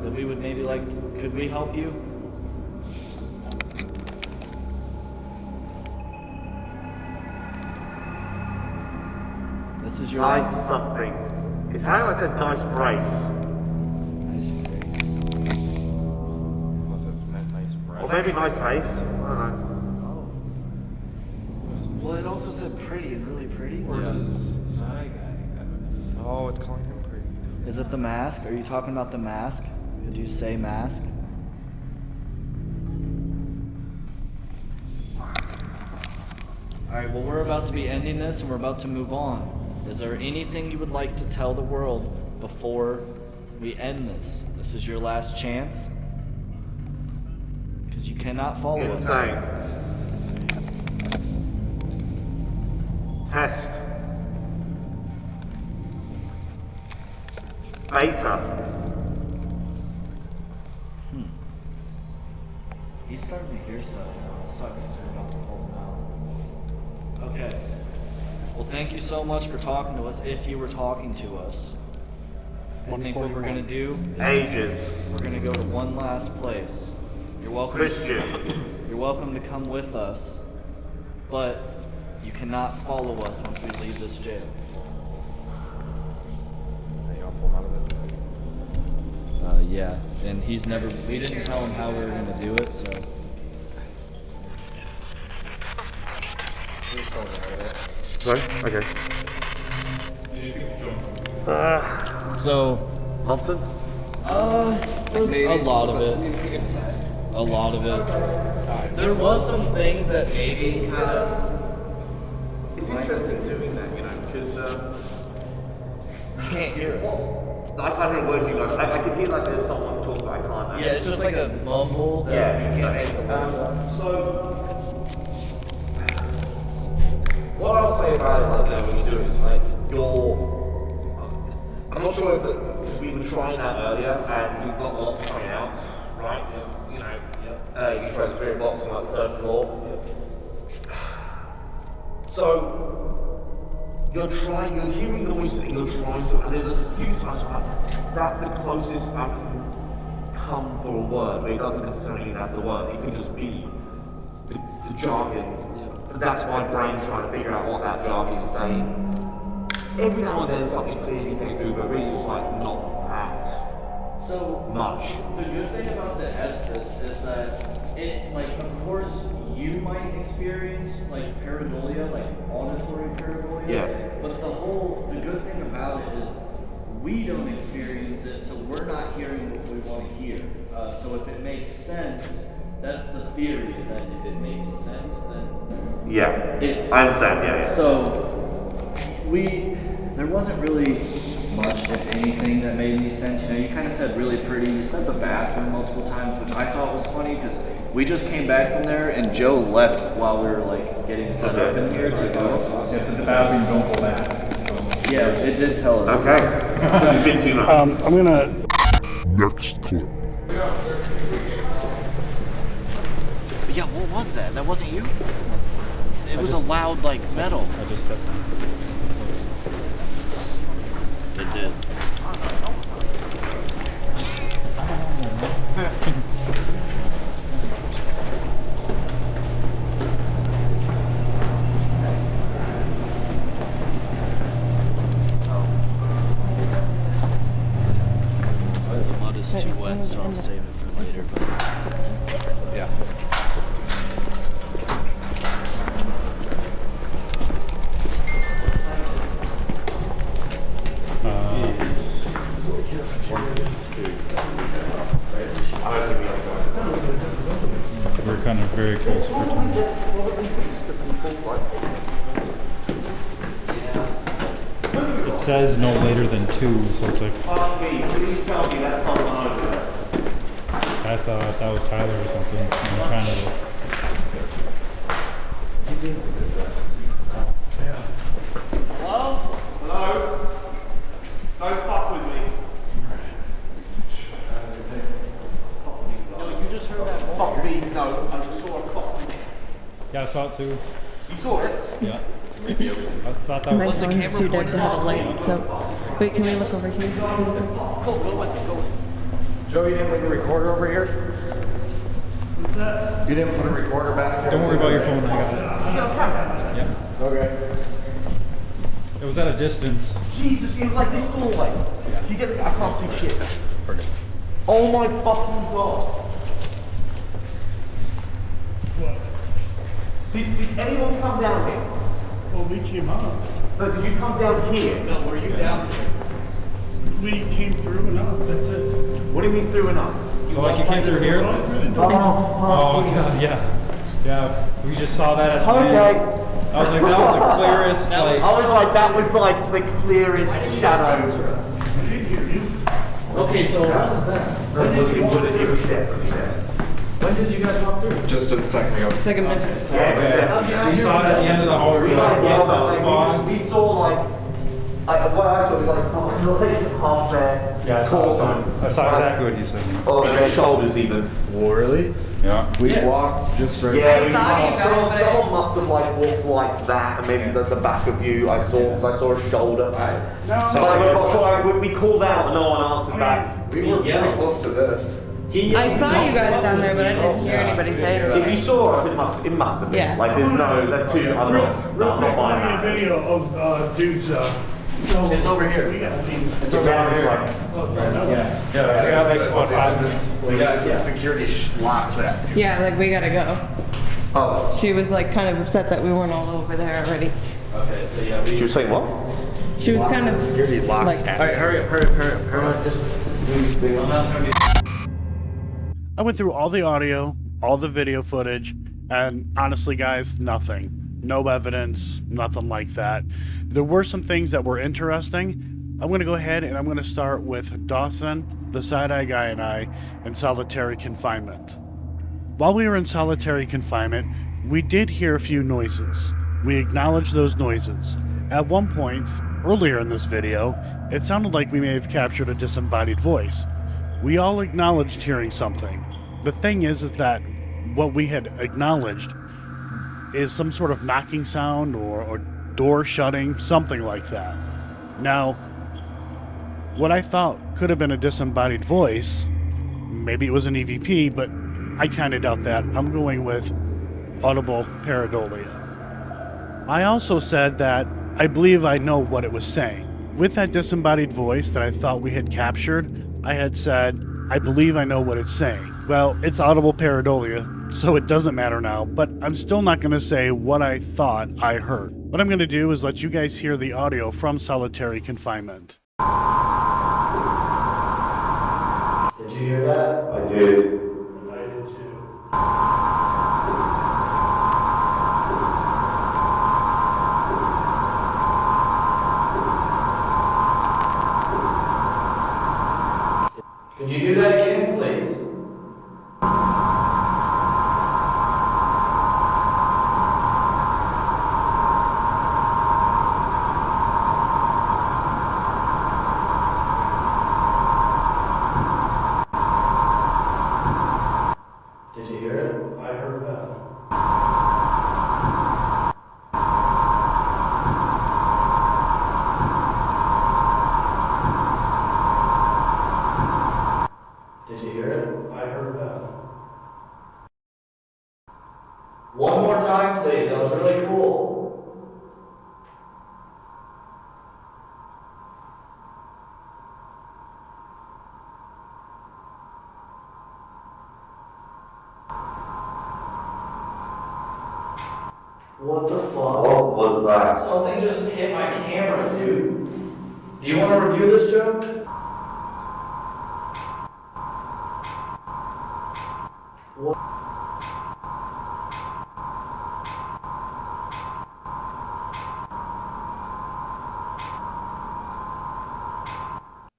That we would maybe like... Could we help you? This is your... Nice something. It sounded like a nice brace. Nice face. Was it that nice breath? Or maybe nice face. I don't know. Well, it also said pretty and really pretty. Or Yeah. is it... Oh, it's calling him pretty. Is it the mask? Are you talking about the mask? Did you say mask? Alright, well we're about to be ending this and we're about to move on. Is there anything you would like to tell the world before we end this? This is your last chance. Because you cannot follow us. Insane. Test. Beta. He's starting to hear stuff now. It sucks because we're about to pull him out. Okay. Well, thank you so much for talking to us, if you were talking to us. I think what we're going to do, Ages. we're going to go to one last place. You're welcome. Christian. You're welcome to come with us, but you cannot follow us once we leave this jail. Hey, y'all pull him out of it. Yeah, and he's never, we didn't tell him how we were going to do it, so. Sorry? Okay. So, Nonsense? for a lot of it. A lot of it. There was some things that maybe kind of... It's interesting doing that, you know, because You can't hear us. I can't hear a word you guys. I can hear like there's someone talking, but I can't. Yeah, it's just like a mumble that Yeah, you can't make the words out. So, what I'll say about it, like, you know, when you do it, it's like I'm not sure if because we were trying that earlier and we've got a lot coming out, right? You know, you try the spirit box on like the third floor. So, you're hearing noises and you're trying to, and there's a few times I'm like, that's the closest I can come for a word, but it doesn't necessarily mean that's the word. It could just be the jargon. But that's my brain trying to figure out what that jargon is saying. Every now and then something clearly came through, but really it's like not that So, much. the good thing about the Estes is that it, like, of course, you might experience, like, pareidolia, like, auditory pareidolia. Yes. But the good thing about it is we don't experience it, so we're not hearing what we want to hear. So if it makes sense, that's the theory, is that if it makes sense, then... Yeah. I understand, yeah. So, there wasn't really much, if anything, that made any sense. You know, you kind of said really pretty. You said the bathroom multiple times, which I thought was funny because we just came back from there and Joe left while we were like getting set up in here to go. Yes, in the bathroom, don't go back. So. Yeah, it did tell us. Okay. You've been too much. I'm gonna. Next clip. Yeah, what was that? That wasn't you? It was a loud, like, metal. I just stepped on it. It did. The mud is too wet, so I'll save it for later. But Yeah. We're kind of very close for time. It says no later than 2, so it's like. Please tell me that's not over there. I thought that was Tyler or something. I'm trying to. Hello? Hello? Don't fuck with me. No, you just heard that. Fuck me, no. I just saw a fuck me. Yeah, I saw it too. You saw it? Yeah. I thought that My was. phone's too dead to have a light, so. Wait, can we look over here? Joe, you didn't leave a recorder over here? What's that? You didn't put a recorder back here? Don't worry about your phone. I got it. Yeah. Okay. It was at a distance. Jesus, it was like this doorway. You get the, I can't see shit. Oh my fucking god. What? Did anyone come down here? Well, we came up. No, did you come down here? No, were you down here? We came through and up. That's it. What do you mean through and up? So like you came through here? Walked through the door. Oh god, yeah. Yeah, we just saw that at the Okay. end. I was like, that was the clearest, like. I was like, that was like the clearest shadow. Okay, so it wasn't that. It was definitely there. When did you guys walk through? Just a second ago. Second minute. Okay. We saw it at the end of the hallway. We like, What the fuck? we saw like, what I saw was like someone like half there. Yeah, I saw exactly what you said. Or their shoulders even. Really? Yeah. We walked just right. Yeah, I saw you guys, but someone must have like walked like that, and maybe the back of you I saw, because I saw a shoulder. So we called out, and no one answered back. We were pretty close to this. I saw you guys down there, but I didn't hear anybody say If anything. you saw us, it must have been. Yeah. Like there's no, that's too. I'm not Real buying quick, that. video of dudes. So It's over here. we got these. It's around here. Yeah. Yeah, I got like about 5 minutes. We got some security locks that. Yeah, like we gotta go. Oh. She was like kind of upset that we weren't all over there already. Okay, so yeah, She was saying what? She was kind of Security locks. like. Alright, hurry up. I went through all the audio, all the video footage, and honestly, guys, nothing. No evidence, nothing like that. There were some things that were interesting. I'm going to go ahead and I'm going to start with Dawson, the side-eye guy, and I in solitary confinement. While we were in solitary confinement, we did hear a few noises. We acknowledged those noises. At one point, earlier in this video, it sounded like we may have captured a disembodied voice. We all acknowledged hearing something. The thing is that what we had acknowledged is some sort of knocking sound or door shutting, something like that. Now, what I thought could have been a disembodied voice, maybe it was an EVP, but I kind of doubt that. I'm going with audible pareidolia. I also said that I believe I know what it was saying. With that disembodied voice that I thought we had captured, I had said, I believe I know what it's saying. Well, it's audible pareidolia, so it doesn't matter now, but I'm still not going to say what I thought I heard. What I'm going to do is let you guys hear the audio from solitary confinement. Did you hear that? I did. One more time, please. That was really cool. What the fuck? What was that? Something just hit my camera, dude. Do you want to review this, Joe?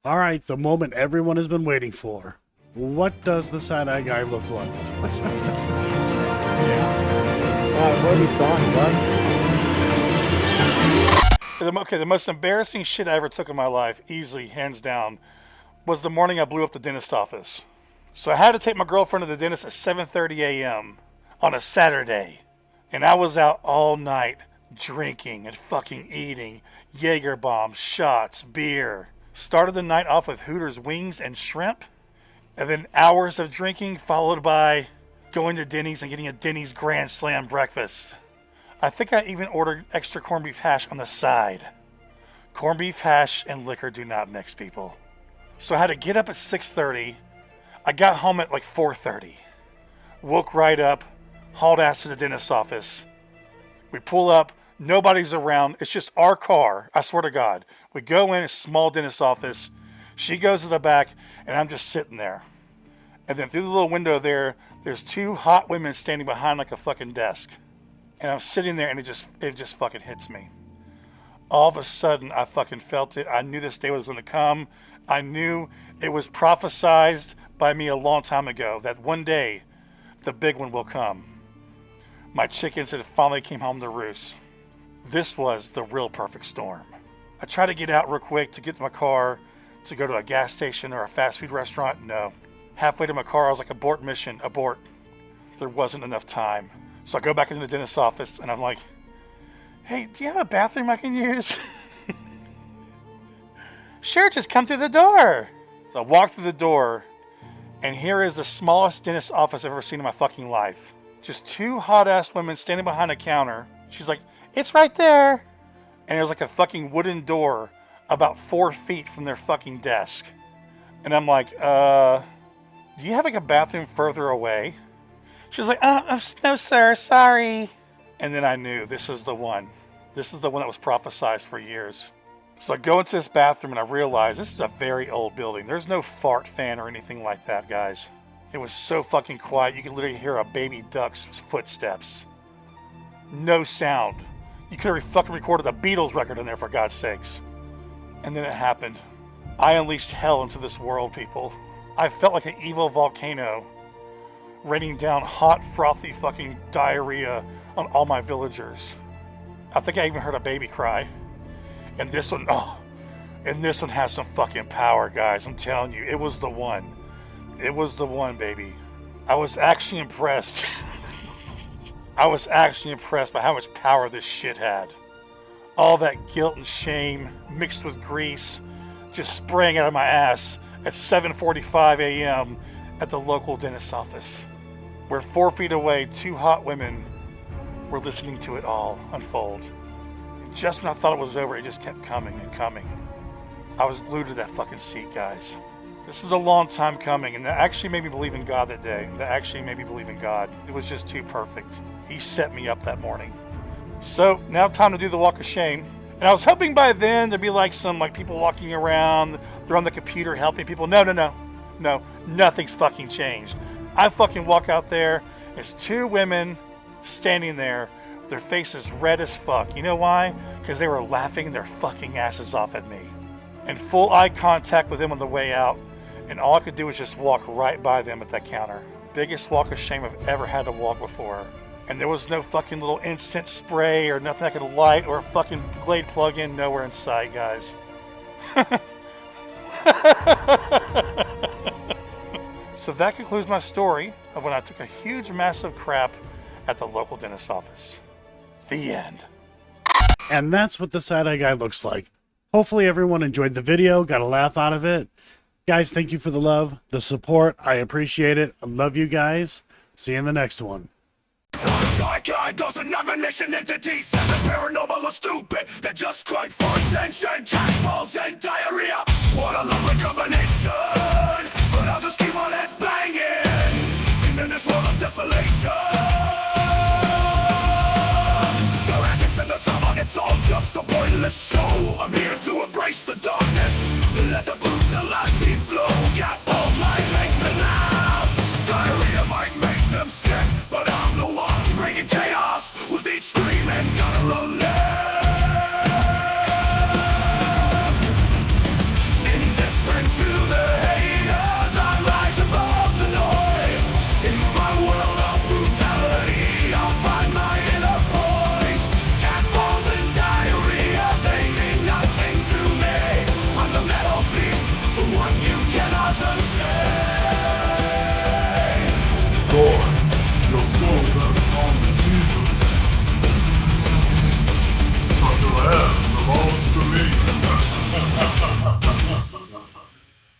All right, the moment everyone has been waiting for. What does the side-eye guy look like? Okay, the most embarrassing shit I ever took in my life, easily, hands down, was the morning I blew up the dentist office. So I had to take my girlfriend to the dentist at 7:30 a.m. on a Saturday. And I was out all night drinking and fucking eating Jaeger bombs, shots, beer. Started the night off with Hooters wings and shrimp. And then hours of drinking followed by going to Denny's and getting a Denny's Grand Slam breakfast. I think I even ordered extra corned beef hash on the side. Corned beef hash and liquor do not mix, people. So I had to get up at 6:30. I got home at like 4:30. Woke right up, hauled ass to the dentist's office. We pull up, nobody's around. It's just our car, I swear to God. We go in a small dentist's office. She goes to the back, and I'm just sitting there. And then through the little window there, there's two hot women standing behind like a fucking desk. And I'm sitting there, and it just fucking hits me. All of a sudden, I fucking felt it. I knew this day was going to come. I knew it was prophesized by me a long time ago that one day the big one will come. My chickens had finally came home to roost. This was the real perfect storm. I tried to get out real quick to get to my car to go to a gas station or a fast food restaurant. No. Halfway to my car, I was like, abort mission, abort. There wasn't enough time. So I go back into the dentist's office and I'm like, hey, do you have a bathroom I can use? Sure, just come through the door. So I walk through the door, and here is the smallest dentist office I've ever seen in my fucking life. Just two hot-ass women standing behind a counter. She's like, it's right there. And there's like a fucking wooden door about 4 feet from their fucking desk. And I'm like, do you have like a bathroom further away? She's like, no, sir, sorry. And then I knew this is the one. This is the one that was prophesized for years. So I go into this bathroom and I realize this is a very old building. There's no fart fan or anything like that, guys. It was so fucking quiet. You could literally hear a baby duck's footsteps. No sound. You could have fucking recorded a Beatles record in there, for God's sakes. And then it happened. I unleashed hell into this world, people. I felt like an evil volcano raining down hot, frothy fucking diarrhea on all my villagers. I think I even heard a baby cry. And this one, this one has some fucking power, guys. I'm telling you, it was the one. It was the one, baby. I was actually impressed. I was actually impressed by how much power this shit had. All that guilt and shame mixed with grease just spraying out of my ass at 7:45 a.m. at the local dentist's office, where 4 feet away, two hot women were listening to it all unfold. And just when I thought it was over, it just kept coming and coming. I was glued to that fucking seat, guys. This is a long time coming, and that actually made me believe in God that day. That actually made me believe in God. It was just too perfect. He set me up that morning. So, now time to do the walk of shame. And I was hoping by then there'd be like some people walking around, they're on the computer helping people. No, nothing's fucking changed. I fucking walk out there, it's two women standing there, their faces red as fuck. You know why? Because they were laughing their fucking asses off at me. And full eye contact with them on the way out, and all I could do was just walk right by them at that counter. Biggest walk of shame I've ever had to walk before. And there was no fucking little incense spray or nothing I could light or a fucking Glade plug-in nowhere in sight, guys. So that concludes my story of when I took a huge, massive crap at the local dentist office. The end. And that's what the side-eye guy looks like. Hopefully everyone enjoyed the video, got a laugh out of it. Guys, thank you for the love, the support. I appreciate it. I love you guys. See you in the next one. my kind, those are nomination entities. And the paranormal are stupid, they're just crying for attention. Cannibals and diarrhea, what a lovely combination. But I'll just keep on headbanging in this world of desolation. The antics and the trauma, it's all just a pointless show. I'm here to embrace the darkness, let the brutality flow. Catballs might make me laugh, diarrhea might make them sick, but I'm the one bringing chaos with each scream and gonna release.